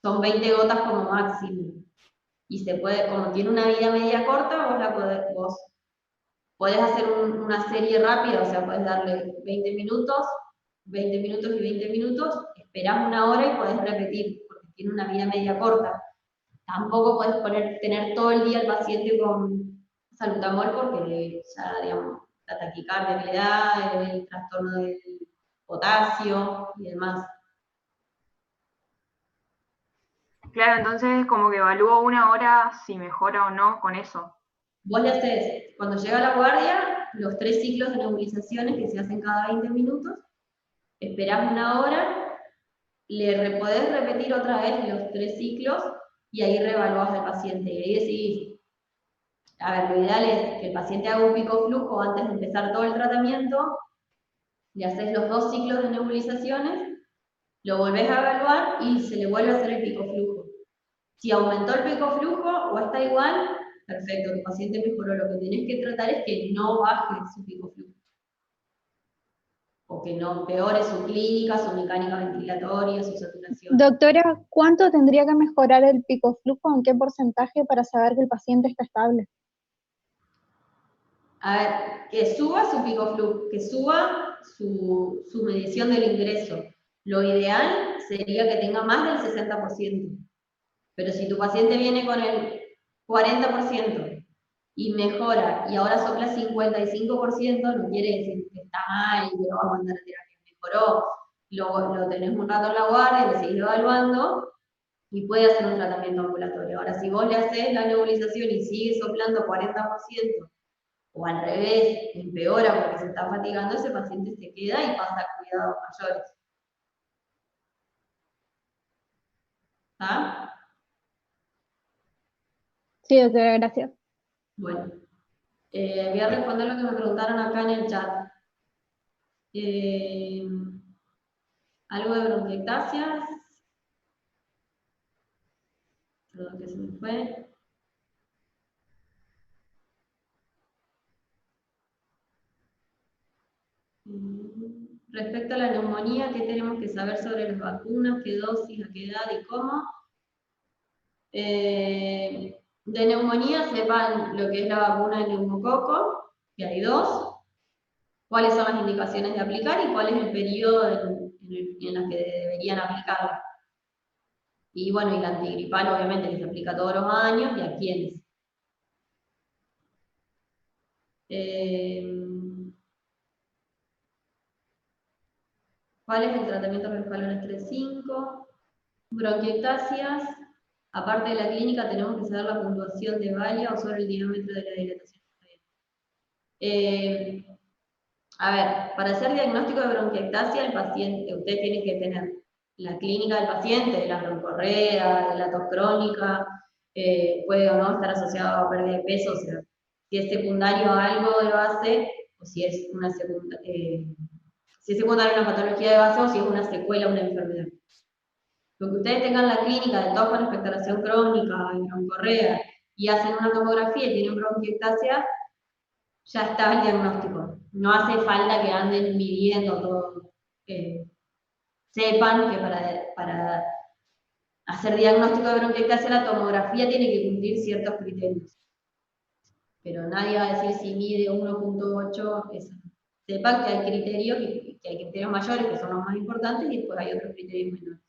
son 20 gotas como máximo. Y se puede, como tiene una vida media corta, vos podés hacer una serie rápida, o sea, podés darle 20 minutos y 20 minutos, esperás 1 hora y podés repetir, porque tiene una vida media corta. Tampoco podés tener todo el día al paciente con salbutamol porque ya, digamos, la taquicardia que le da, el trastorno del potasio y demás. Claro, entonces como que evalúo 1 hora si mejora o no con eso. Vos le haces, cuando llega la guardia, los 3 ciclos de nebulizaciones que se hacen cada 20 minutos, esperás 1 hora, podés repetir otra vez los 3 ciclos y ahí reevaluás al paciente. Y ahí decidís, a ver, lo ideal es que el paciente haga un pico flujo antes de empezar todo el tratamiento, le haces los 2 ciclos de nebulizaciones, lo volvés a evaluar y se le vuelve a hacer el pico flujo. Si aumentó el pico flujo o está igual, perfecto, tu paciente mejoró. Lo que tenés que tratar es que no baje su pico flujo. O que no empeore su clínica, su mecánica ventilatoria, su saturación. Doctora, ¿cuánto tendría que mejorar el pico flujo? ¿En qué porcentaje para saber que el paciente está estable? A ver, que suba su pico flujo, que suba su medición del ingreso. Lo ideal sería que tenga más del 60%. Pero si tu paciente viene con el 40% y mejora, y ahora sopla 55%, no quiere decir que está mal y que lo va a mandar a terapia. Mejoró, lo tenés un rato en la guardia, lo seguís evaluando y puede hacer un tratamiento ambulatorio. Ahora, si vos le haces la nebulización y sigue soplando 40%, o al revés, empeora porque se está fatigando, ese paciente se queda y pasa a cuidados mayores. ¿Está? Sí, doctora, gracias. Bueno, voy a responder lo que me preguntaron acá en el chat. Algo de bronquiectasias. Perdón que se me fue. Respecto a la neumonía, ¿qué tenemos que saber sobre las vacunas? ¿Qué dosis, a qué edad y cómo? De neumonía sepan lo que es la vacuna de neumococo, que hay 2, cuáles son las indicaciones de aplicar y cuál es el periodo en el que deberían aplicarla. Y bueno, y la antigripal obviamente que se aplica todos los años y a quiénes. ¿Cuál es el tratamiento para escalones 3-5? Bronquiectasias. Aparte de la clínica, tenemos que saber la puntuación de Valia o sobre el diámetro de la dilatación. A ver, para hacer diagnóstico de bronquiectasia, el paciente, usted tiene que tener la clínica del paciente, de la broncorrea, de la tos crónica, puede o no estar asociado a pérdida de peso, o sea, si es secundario a algo de base, o si es una si es secundario a una patología de base, o si es una secuela, una enfermedad. Lo que ustedes tengan la clínica de tos con expectoración crónica, en broncorrea, y hacen una tomografía y tienen bronquiectasia, ya está el diagnóstico. No hace falta que anden midiendo todo. Sepan que para hacer diagnóstico de bronquiectasia la tomografía tiene que cumplir ciertos criterios. Pero nadie va a decir si mide 1.8, eso. Sepan que hay criterios, que hay criterios mayores, que son los más importantes, y después hay otros criterios menores.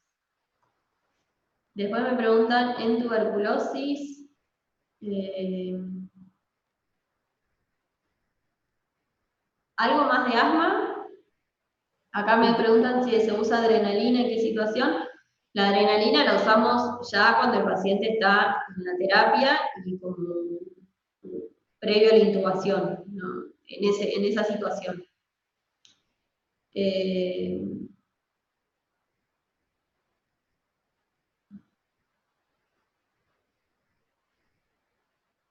Después me preguntan en tuberculosis. ¿Algo más de asma? Acá me preguntan si se usa adrenalina, en qué situación. La adrenalina la usamos ya cuando el paciente está en la terapia y como previo a la intubación, ¿no? En esa situación.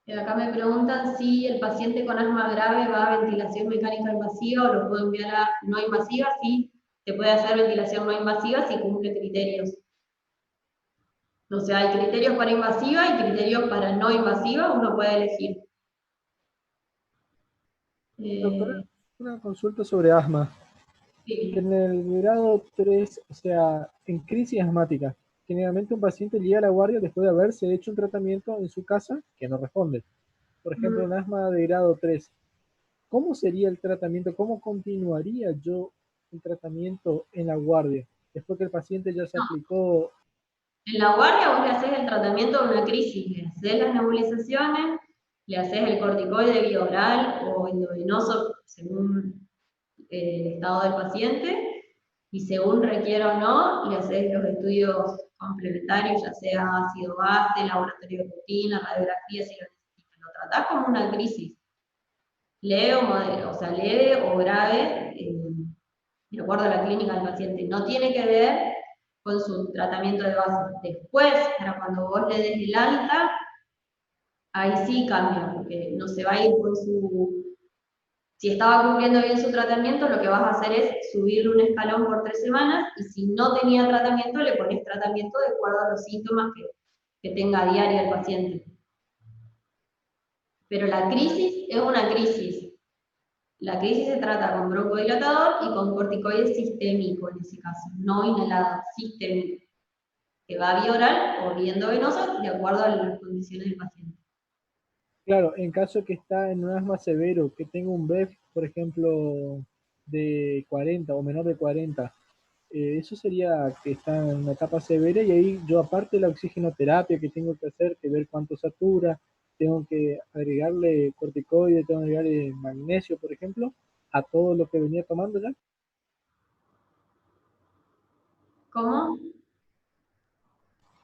Acá me preguntan si el paciente con asma grave va a ventilación mecánica invasiva o lo puedo enviar a no invasiva. Sí, se puede hacer ventilación no invasiva si cumple criterios. O sea, hay criterios para invasiva y criterios para no invasiva, uno puede elegir. Doctora, una consulta sobre asma. Sí. En el grado 3, o sea, en crisis asmática, generalmente un paciente llega a la guardia después de haberse hecho un tratamiento en su casa que no responde. Por ejemplo, en asma de grado 3, ¿cómo sería el tratamiento? ¿Cómo continuaría yo el tratamiento en la guardia? Después que el paciente ya se aplicó. En la guardia vos le haces el tratamiento de una crisis, le haces las nebulizaciones, le haces el corticoide vía oral o endovenoso según el estado del paciente, y según requiera o no, le haces los estudios complementarios, ya sea ácido base, laboratorio de rutina, radiografía, si lo necesitas. Lo tratás como una crisis, leve o grave, de acuerdo a la clínica del paciente. No tiene que ver con su tratamiento de base. Después, para cuando vos le des el alta, ahí sí cambia, porque no se va a ir con su... Si estaba cumpliendo bien su tratamiento, lo que vas a hacer es subirle un escalón por 3 semanas, y si no tenía tratamiento, le pones tratamiento de acuerdo a los síntomas que tenga a diario el paciente. Pero la crisis es una crisis. La crisis se trata con broncodilatador y con corticoide sistémico en ese caso, no inhalado, sistémico, que va vía oral o vía endovenosa de acuerdo a las condiciones del paciente. Claro, en caso que está en un asma severo, que tenga un BEF, por ejemplo, de 40 o menor de 40, eso sería que está en una etapa severa, y ahí yo, aparte de la oxigenoterapia que tengo que hacer, que ver cuánto satura, tengo que agregarle corticoide, tengo que agregarle magnesio, por ejemplo, a todo lo que venía tomando ya. ¿Cómo?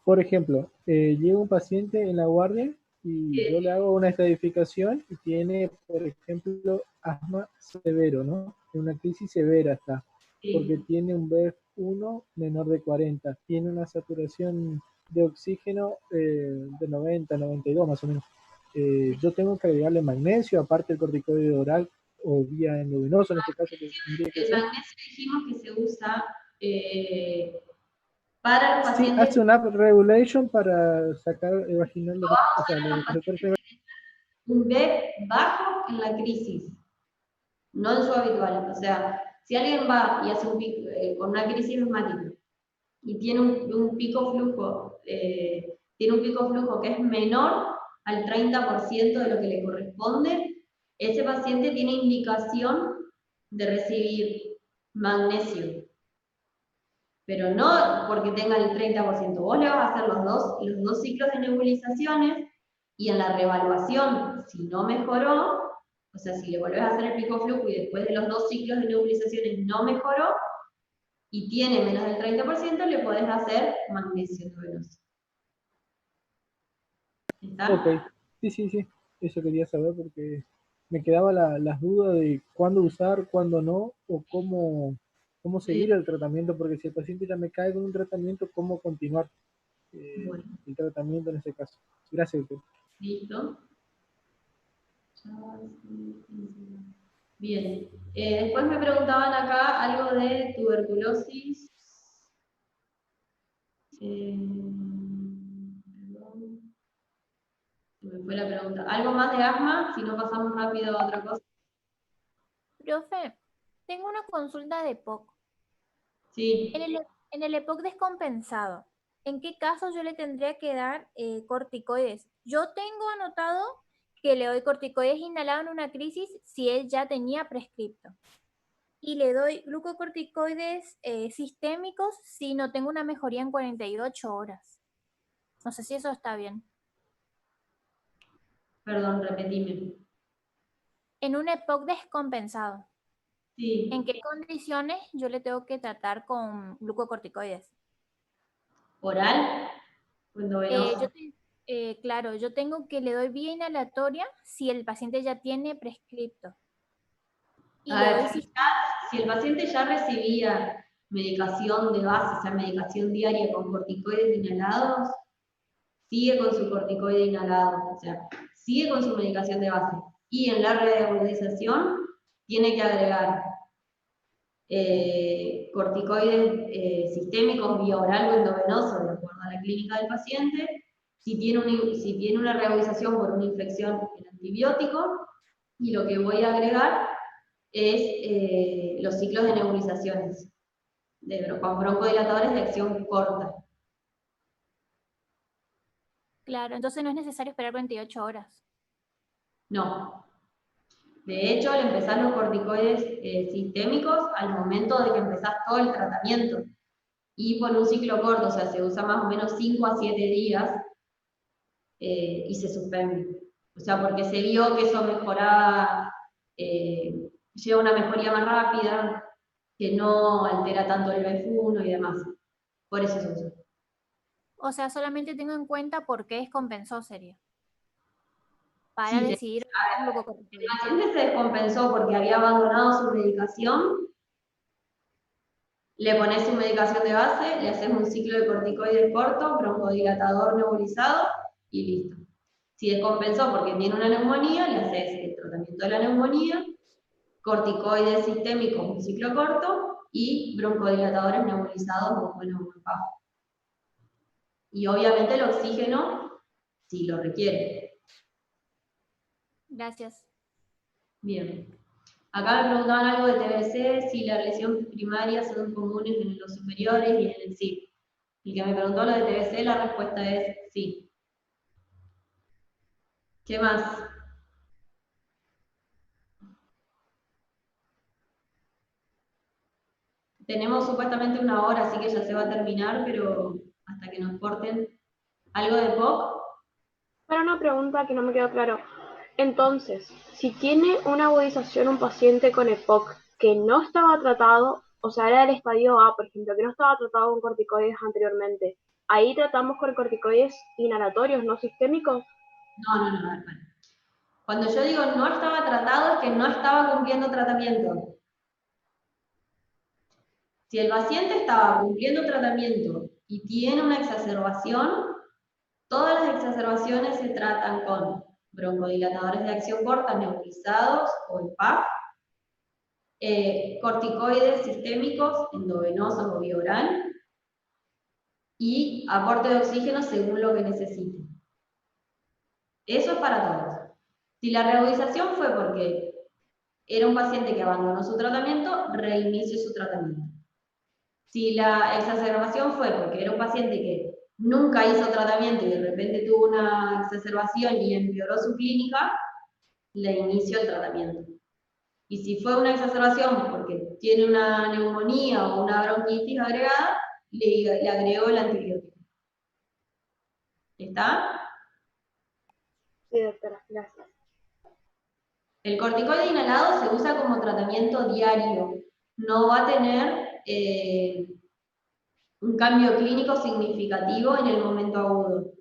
Por ejemplo, llega un paciente en la guardia y yo le hago una estratificación y tiene, por ejemplo, asma severo, ¿no? En una crisis severa está, porque tiene un BF1 menor de 40, tiene una saturación de oxígeno de 90, 92 más o menos. Yo tengo que agregarle magnesio, aparte del corticoide oral o vía endovenoso, en este caso. El magnesio dijimos que se usa para los Sí, pacientes. hace una regulation para sacar vaginal. Un BEP bajo en la crisis, no en su habitual. O sea, si alguien va y hace un pico, con una crisis asmática y tiene un pico flujo, que es menor al 30% de lo que le corresponde, ese paciente tiene indicación de recibir magnesio. Pero no porque tenga el 30%. Vos le vas a hacer los dos ciclos de nebulizaciones, y en la reevaluación, si no mejoró, o sea, si le volvés a hacer el pico flujo y después de los 2 ciclos de nebulizaciones no mejoró y tiene menos del 30%, le podés hacer magnesio endovenoso. ¿Está? Ok, sí, eso quería saber porque me quedaba las dudas de cuándo usar, cuándo no, o cómo seguir el tratamiento, porque si el paciente ya me cae con un tratamiento, ¿cómo continuar el tratamiento en ese caso? Gracias, doctor. Listo. Bien. Después me preguntaban acá algo de tuberculosis. Me fue la pregunta. ¿Algo más de asma? Si no, pasamos rápido a otra cosa. Profe, tengo una consulta de EPOC. Sí. En el EPOC descompensado, ¿en qué casos yo le tendría que dar corticoides? Yo tengo anotado que le doy corticoides inhalados en una crisis si él ya tenía prescripto. Y le doy glucocorticoides sistémicos si no tengo una mejoría en 48 horas. No sé si eso está bien. Perdón, repetime. En un EPOC descompensado. Sí. ¿En qué condiciones yo le tengo que tratar con glucocorticoides? ¿Oral? Claro, yo tengo que le doy vía inhalatoria si el paciente ya tiene prescripto. Y si el paciente ya recibía medicación de base, o sea, medicación diaria con corticoides inhalados, sigue con su corticoide inhalado. O sea, sigue con su medicación de base. Y en la reagudización tiene que agregar corticoides sistémicos vía oral o endovenoso, de acuerdo a la clínica del paciente. Si tiene una reagudización por una infección, el antibiótico. Y lo que voy a agregar es los ciclos de nebulizaciones, con broncodilatadores de acción corta. Claro, entonces no es necesario esperar 28 horas. No. De hecho, al empezar los corticoides sistémicos, al momento de que empezás todo el tratamiento, y por un ciclo corto, o sea, se usa más o menos 5 a 7 días, y se suspende. O sea, porque se vio que eso mejoraba, lleva una mejoría más rápida, que no altera tanto el BF1 y demás. Por eso se usa. O sea, solamente tengo en cuenta por qué descompensó, sería. Para Sí, decidir. el paciente se descompensó porque había abandonado su medicación. Le pones su medicación de base, le haces un ciclo de corticoides corto, broncodilatador nebulizado y listo. Si descompensó porque tiene una neumonía, le haces el tratamiento de la neumonía, corticoides sistémicos, un ciclo corto, y broncodilatadores nebulizados, bueno, bajo. Y obviamente el oxígeno, si lo requiere. Gracias. Bien. Acá me preguntaban algo de TBC, si las lesiones primarias son comunes en los superiores y en el SIP. El que me preguntó lo de TBC, la respuesta es sí. ¿Qué más? Tenemos supuestamente 1 hora, así que ya se va a terminar, pero hasta que nos corten. ¿Algo de POC? Para una pregunta que no me quedó claro. Entonces, si tiene una agudización un paciente con EPOC que no estaba tratado, o sea, era del estadio A, por ejemplo, que no estaba tratado con corticoides anteriormente, ¿ahí tratamos con corticoides inhalatorios, no sistémicos? No. Cuando yo digo no estaba tratado, es que no estaba cumpliendo tratamiento. Si el paciente estaba cumpliendo tratamiento y tiene una exacerbación, todas las exacerbaciones se tratan con broncodilatadores de acción corta nebulizados o el PAP, corticoides sistémicos, endovenosos o vía oral, y aporte de oxígeno según lo que necesite. Eso es para todos. Si la reagudización fue porque era un paciente que abandonó su tratamiento, reinicie su tratamiento. Si la exacerbación fue porque era un paciente que nunca hizo tratamiento y de repente tuvo una exacerbación y empeoró su clínica, le inició el tratamiento. Y si fue una exacerbación porque tiene una neumonía o una bronquitis agregada, le agregó el antibiótico. ¿Está? Sí, doctora, gracias. El corticoide inhalado se usa como tratamiento diario. No va a tener un cambio clínico significativo en el momento agudo.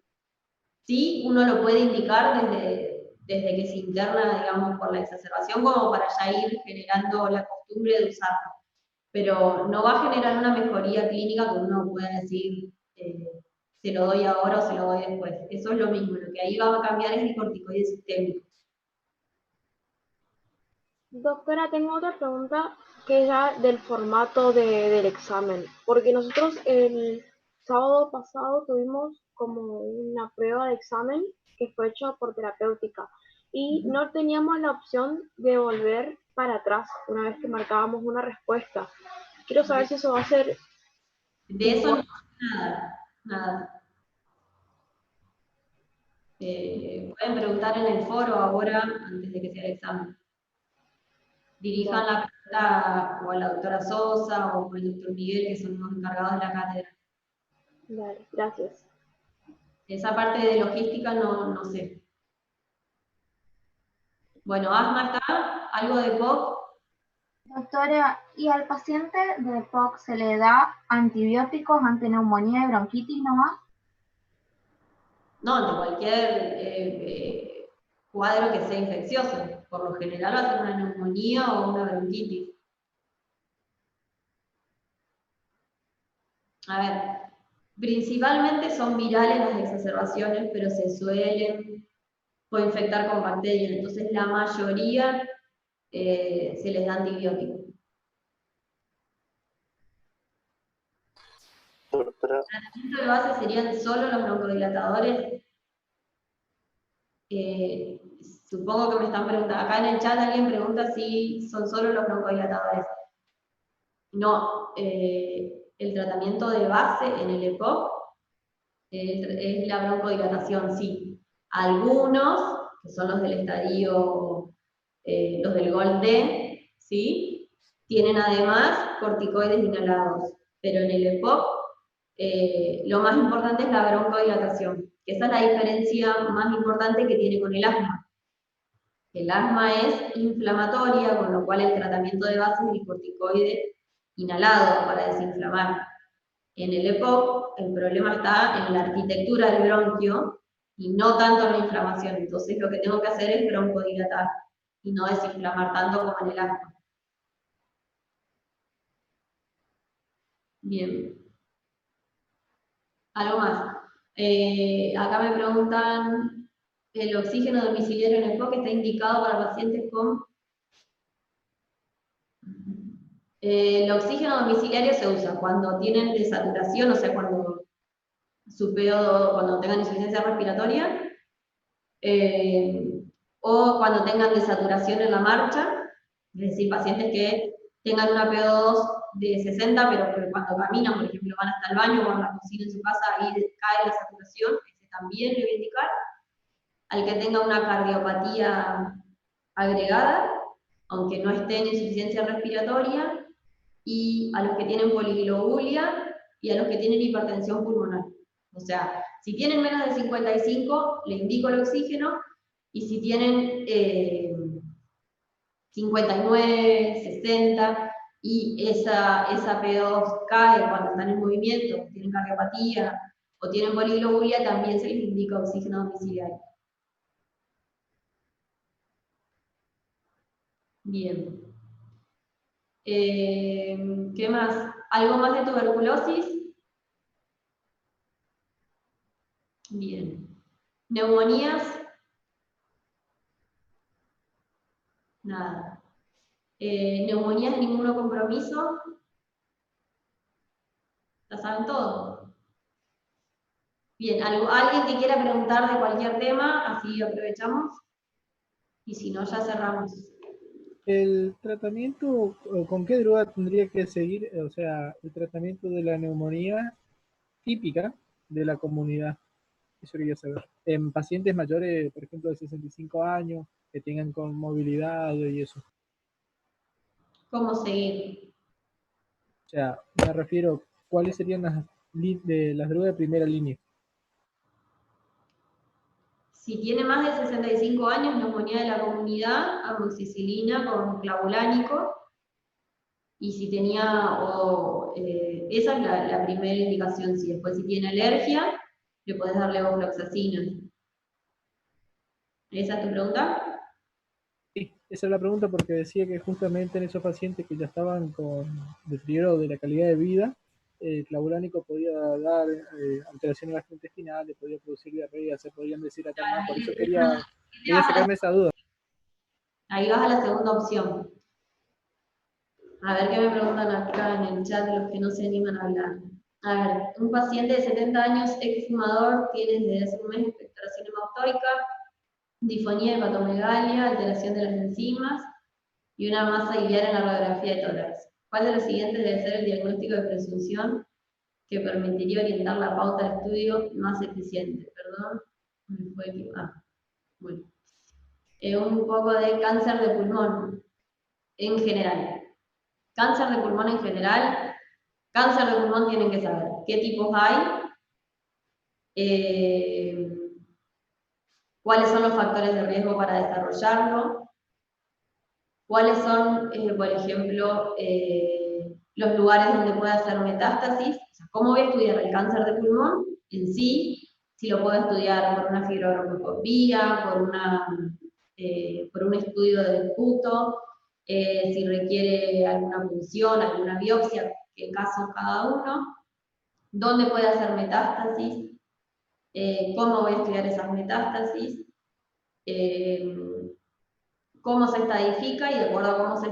Sí, uno lo puede indicar desde que se interna, digamos, por la exacerbación, como para ya ir generando la costumbre de usarlo. Pero no va a generar una mejoría clínica que uno pueda decir, se lo doy ahora o se lo doy después. Eso es lo mismo, lo que ahí va a cambiar es el corticoide sistémico. Doctora, tengo otra pregunta que es ya del formato del examen, porque nosotros el sábado pasado tuvimos como una prueba de examen que fue hecha por terapéutica y no teníamos la opción de volver para atrás una vez que marcábamos una respuesta. Quiero saber si eso va a ser... De eso no, nada. Pueden preguntar en el foro ahora, antes de que sea el examen. Dirijan la pregunta o a la doctora Sosa o al doctor Miguel, que son los encargados de la cátedra. Vale, gracias. Esa parte de logística no sé. Bueno, asma está, algo de POC. Doctora, ¿y al paciente de POC se le da antibióticos ante neumonía y bronquitis nomás? No, ante cualquier cuadro que sea infeccioso. Por lo general va a ser una neumonía o una bronquitis. A ver, principalmente son virales las exacerbaciones, pero se suelen puede infectar con bacterias, entonces la mayoría se les da antibiótico. El tratamiento de base serían solo los broncodilatadores. Supongo que me están preguntando, acá en el chat alguien pregunta si son solo los broncodilatadores. No, el tratamiento de base en el EPOC es la broncodilatación, sí. Algunos, que son los del estadio, los del Gold-D, ¿sí? Tienen además corticoides inhalados, pero en el EPOC lo más importante es la broncodilatación, que esa es la diferencia más importante que tiene con el asma. El asma es inflamatoria, con lo cual el tratamiento de base es el corticoide inhalado para desinflamar. En el EPOC el problema está en la arquitectura del bronquio y no tanto en la inflamación. Entonces lo que tengo que hacer es broncodilatar y no desinflamar tanto como en el asma. Bien. Algo más. Acá me preguntan, ¿el oxígeno domiciliario en EPOC está indicado para pacientes con...? El oxígeno domiciliario se usa cuando tienen desaturación, o sea, cuando cuando tengan insuficiencia respiratoria, o cuando tengan desaturación en la marcha, es decir, pacientes que tengan una PO2 de 60, pero que cuando caminan, por ejemplo, van hasta el baño o a la cocina en su casa, ahí cae la saturación, ese también le voy a indicar. Al que tenga una cardiopatía agregada, aunque no esté en insuficiencia respiratoria, y a los que tienen poliglobulia y a los que tienen hipertensión pulmonar. O sea, si tienen menos de 55, le indico el oxígeno, y si tienen 59, 60, y esa PO2 cae cuando están en movimiento, tienen cardiopatía o tienen poliglobulia, también se les indica oxígeno domiciliario. Bien. ¿Qué más? ¿Algo más de tuberculosis? Bien. ¿Neumonías? Nada. ¿Neumonías de inmunocompromiso? ¿La saben todo? Bien, ¿alguien que quiera preguntar de cualquier tema? Así aprovechamos. Y si no, ya cerramos. ¿El tratamiento, con qué droga tendría que seguir, o sea, el tratamiento de la neumonía típica de la comunidad? Eso quería saber. En pacientes mayores, por ejemplo, de 65 años, que tengan conmovilidad y eso. ¿Cómo seguir? O sea, me refiero, ¿cuáles serían las drogas de primera línea? Si tiene más de 65 años, neumonía de la comunidad, amoxicilina con clavulánico. Y si tenía, esa es la primera indicación. Si después si tiene alergia, le podés dar levofloxacina. ¿Esa es tu pregunta? Sí, esa es la pregunta porque decía que justamente en esos pacientes que ya estaban con deterioro de la calidad de vida, el clavulánico podía dar alteraciones gastrointestinales, podía producir diarrea, se podían decir acá más, por eso quería sacarme esa duda. Ahí vas a la segunda opción. A ver qué me preguntan acá en el chat los que no se animan a hablar. A ver, un paciente de 70 años, ex fumador, tiene desde hace un mes expectoración hematoica, difonía, hepatomegalia, alteración de las enzimas y una masa iliar en la radiografía de tórax. ¿Cuál de los siguientes debe ser el diagnóstico de presunción que permitiría orientar la pauta de estudio más eficiente? Perdón, me fue equivocado. Bueno. Un poco de cáncer de pulmón en general. Cáncer de pulmón en general, cáncer de pulmón tienen que saber qué tipos hay, cuáles son los factores de riesgo para desarrollarlo, cuáles son, por ejemplo, los lugares donde puede hacer metástasis, o sea, cómo voy a estudiar el cáncer de pulmón en sí, si lo puedo estudiar por una fibrobroncoscopía, por un estudio del puto, si requiere alguna punción, alguna biopsia, qué caso cada uno, dónde puede hacer metástasis, cómo voy a estudiar esas metástasis, cómo se estadifica y de acuerdo a cómo se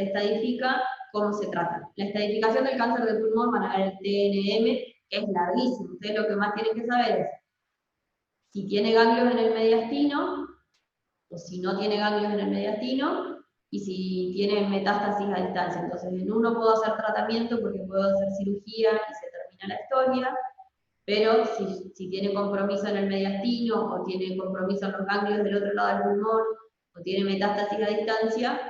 estadifica, cómo se trata. La estadificación del cáncer de pulmón van a ver el TNM, que es larguísimo. Ustedes lo que más tienen que saber es si tiene ganglios en el mediastino, o si no tiene ganglios en el mediastino, y si tiene metástasis a distancia. Entonces, en uno puedo hacer tratamiento porque puedo hacer cirugía y se termina la historia, pero si tiene compromiso en el mediastino, o tiene compromiso en los ganglios del otro lado del pulmón, o tiene metástasis a distancia,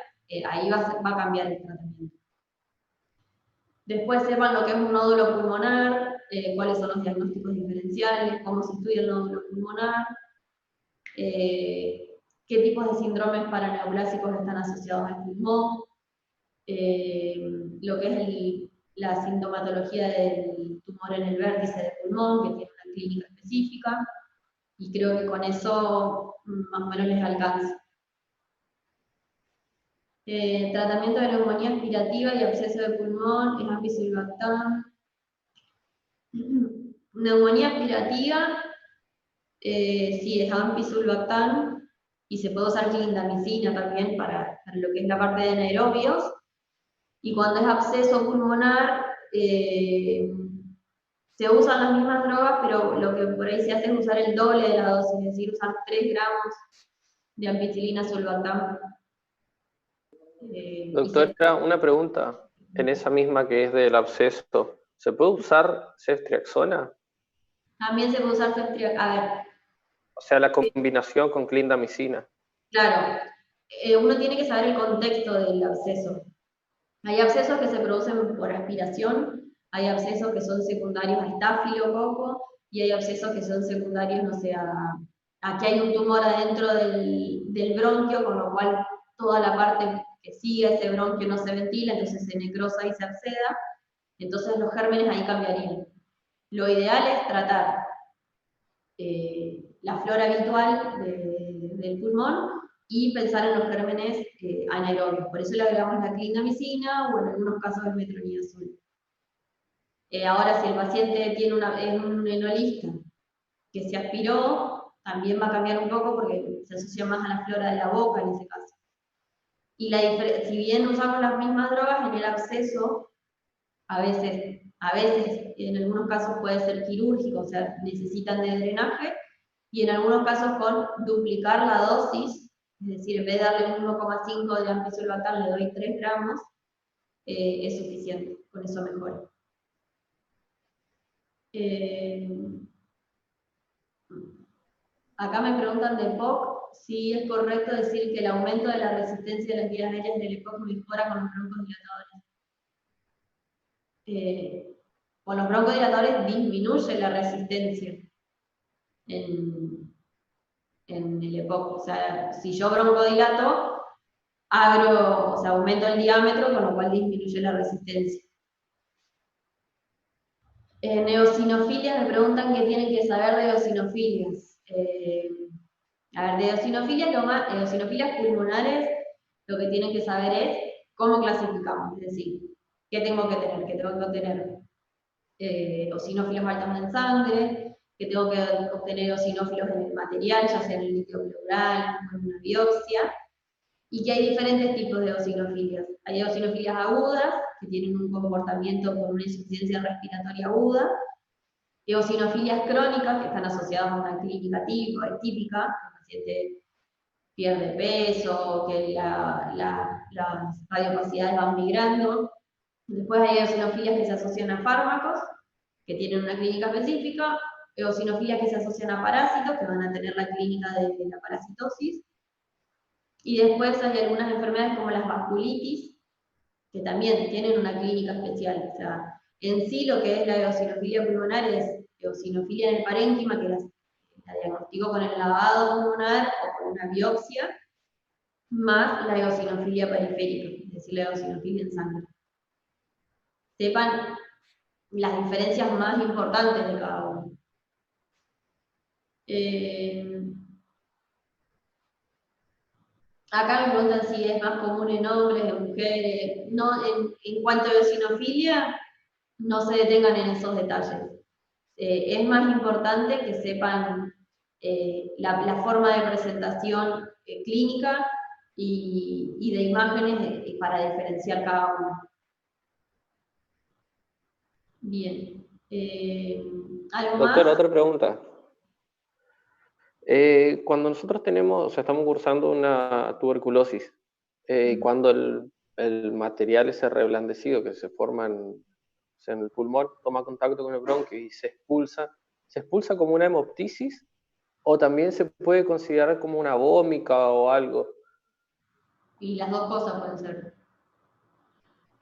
ahí va a cambiar el tratamiento. Después sepan lo que es un nódulo pulmonar, cuáles son los diagnósticos diferenciales, cómo se estudia el nódulo pulmonar, qué tipos de síndromes paraneoplásicos están asociados al pulmón, lo que es la sintomatología del tumor en el vértice del pulmón, que tiene una clínica específica, y creo que con eso más o menos les alcanza. Tratamiento de neumonía aspirativa y absceso de pulmón es ampisulbactam. Neumonía aspirativa, sí, es ampisulbactam, y se puede usar clindamicina también para lo que es la parte de anaerobios. Y cuando es absceso pulmonar, se usan las mismas drogas, pero lo que por ahí se hace es usar el doble de la dosis, es decir, usar 3 gramos de ampicilina sulbactam. Doctora, una pregunta. En esa misma que es del absceso, ¿se puede usar ceftriaxona? También se puede usar ceftriaxona. A ver. O sea, la combinación con clindamicina. Claro. Uno tiene que saber el contexto del absceso. Hay abscesos que se producen por aspiración, hay abscesos que son secundarios a estafilococo, y hay abscesos que son secundarios, no sé, a que hay un tumor adentro del bronquio, con lo cual toda la parte que sigue ese bronquio no se ventila, entonces se necrosa y se absceda, entonces los gérmenes ahí cambiarían. Lo ideal es tratar la flora habitual del pulmón y pensar en los gérmenes anaerobios. Por eso le agregamos la clindamicina o en algunos casos el metronidazol. Ahora, si el paciente es un enolista que se aspiró, también va a cambiar un poco porque se asocia más a la flora de la boca en ese caso. Y si bien usamos las mismas drogas, en el absceso, a veces en algunos casos puede ser quirúrgico, o sea, necesitan de drenaje, y en algunos casos con duplicar la dosis, es decir, en vez de darle 1,5 de ampisulbactam, le doy 3 gramos, es suficiente, con eso mejora. Acá me preguntan de EPOC, si es correcto decir que el aumento de la resistencia de las vías aéreas del EPOC mejora con los broncodilatadores. Con los broncodilatadores disminuye la resistencia en el EPOC. O sea, si yo broncodilato, aumento el diámetro, con lo cual disminuye la resistencia. En eosinofilias me preguntan qué tienen que saber de eosinofilias. A ver, de eosinofilias pulmonares, lo que tienen que saber es cómo clasificamos, es decir, qué tengo que tener, eosinófilos altos en sangre, que tengo que obtener eosinófilos en el material, ya sea en el líquido pleural, en una biopsia, y que hay diferentes tipos de eosinofilias. Hay eosinofilias agudas, que tienen un comportamiento con una insuficiencia respiratoria aguda, eosinofilias crónicas, que están asociadas a una clínica típica, el paciente pierde peso, que las radiopacidades van migrando. Después hay eosinofilias que se asocian a fármacos, que tienen una clínica específica, eosinofilias que se asocian a parásitos, que van a tener la clínica de la parasitosis. Y después hay algunas enfermedades como las vasculitis, que también tienen una clínica especial. O sea, en sí lo que es la eosinofilia pulmonar es eosinofilia en el parénquima, que la diagnostico con el lavado pulmonar o con una biopsia, más la eosinofilia periférica, es decir, la eosinofilia en sangre. Sepan las diferencias más importantes de cada uno. Acá me preguntan si es más común en hombres, en mujeres. No, en cuanto a eosinofilia, no se detengan en esos detalles. Es más importante que sepan la forma de presentación clínica y de imágenes para diferenciar cada uno. Bien. ¿Algo más? Doctora, otra pregunta. Cuando nosotros tenemos, o sea, estamos cursando una tuberculosis, cuando el material ese reblandecido que se forma o sea, en el pulmón toma contacto con el bronquio y ¿se expulsa como una hemoptisis? ¿O también se puede considerar como una vómica o algo? Y las dos cosas pueden ser.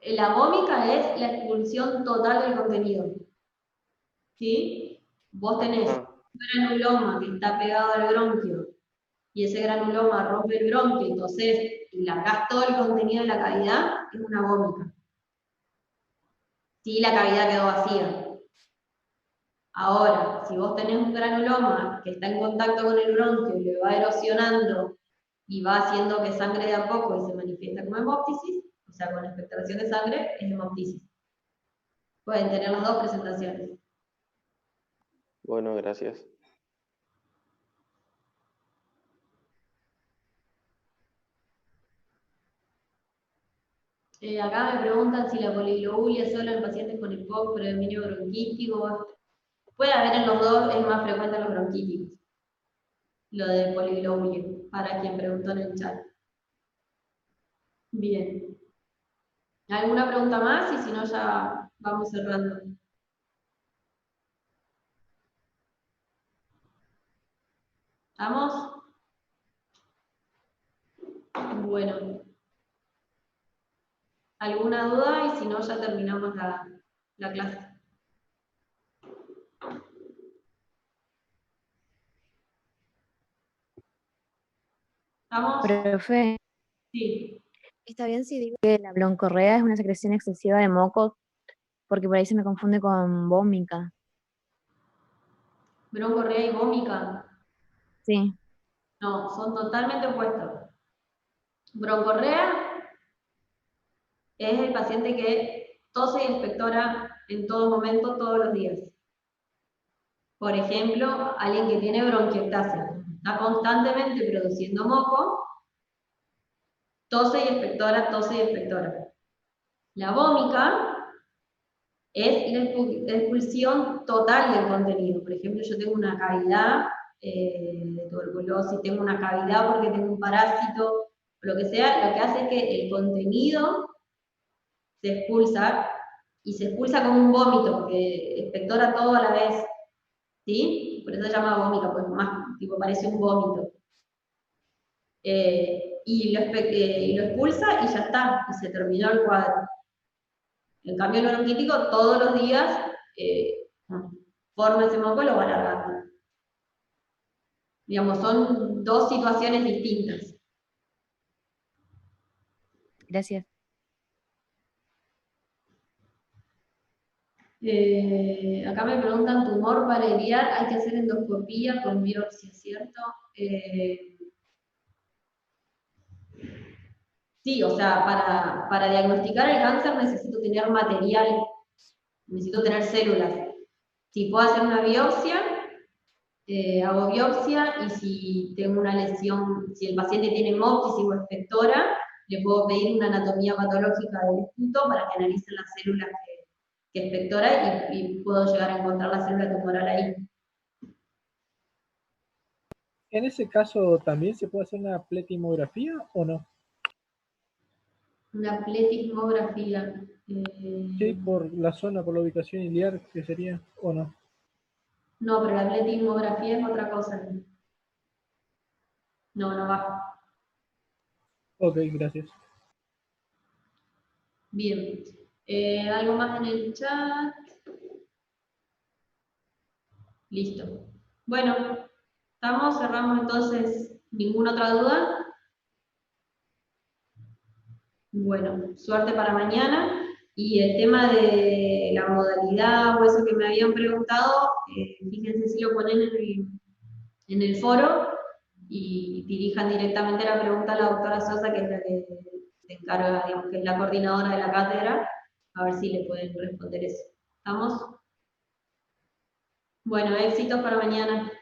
La vómica es la expulsión total del contenido. ¿Sí? Vos tenés un granuloma que está pegado al bronquio y ese granuloma rompe el bronquio, entonces largás todo el contenido de la cavidad, es una vómica. Sí, la cavidad quedó vacía. Ahora, si vos tenés un granuloma que está en contacto con el bronquio y lo va erosionando y va haciendo que sangre de a poco y se manifiesta como hemoptisis, o sea, con expectoración de sangre, es hemoptisis. Pueden tener las dos presentaciones. Bueno, gracias. Acá me preguntan si la poliglobulia es solo en pacientes con EPOC, predominio bronquítico. Puede haber en los dos, es más frecuente en los bronquíticos. Lo de poliglobulia, para quien preguntó en el chat. Bien. ¿Alguna pregunta más? Y si no, ya vamos cerrando. ¿Estamos? Bueno. ¿Alguna duda? Y si no, ya terminamos la clase. ¿Estamos? Profe, Sí. ¿está bien si digo que la broncorrea es una secreción excesiva de mocos? Porque por ahí se me confunde con vómica. ¿Broncorrea y vómica? Sí. No, son totalmente opuestos. Broncorrea es el paciente que tose y expectora en todo momento, todos los días. Por ejemplo, alguien que tiene bronquiectasia, está constantemente produciendo moco, tose y expectora, tose y expectora. La vómica es la expulsión total del contenido. Por ejemplo, yo tengo una cavidad de tuberculosis, tengo una cavidad porque tengo un parásito, o lo que sea, lo que hace es que el contenido se expulsa, y se expulsa como un vómito, que expectora todo a la vez, ¿sí? Por eso se llama vómito, pues más, tipo, parece un vómito. Y lo expulsa y ya está, y se terminó el cuadro. En cambio, el bronquítico todos los días forma ese moco y lo va alargando. Digamos, son dos situaciones distintas. Gracias. Acá me preguntan, tumor para variar, hay que hacer endoscopía con biopsia, ¿cierto? Sí, o sea, para diagnosticar el cáncer necesito tener material, necesito tener células. Si puedo hacer una biopsia, hago biopsia, y si tengo una lesión, si el paciente tiene hemoptisis o expectora, le puedo pedir una anatomía patológica del esputo para que analicen las células que expectora y puedo llegar a encontrar la célula tumoral ahí. En ese caso, ¿también se puede hacer una pletimografía o no? Una pletismografía. Sí, por la zona, por la ubicación iliar, que sería, ¿o no? No, pero la pletismografía es otra cosa. No, no va. Ok, gracias. Bien. ¿Algo más en el chat? Listo. Bueno, ¿estamos? Cerramos entonces. ¿Ninguna otra duda? Bueno, suerte para mañana. Y el tema de la modalidad o eso que me habían preguntado, fíjense si lo ponen en el foro y dirijan directamente la pregunta a la doctora Sosa, que es la que se encarga, digamos, que es la coordinadora de la cátedra, a ver si le pueden responder eso. ¿Estamos? Bueno, éxitos para mañana.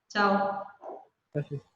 Chao. Gracias.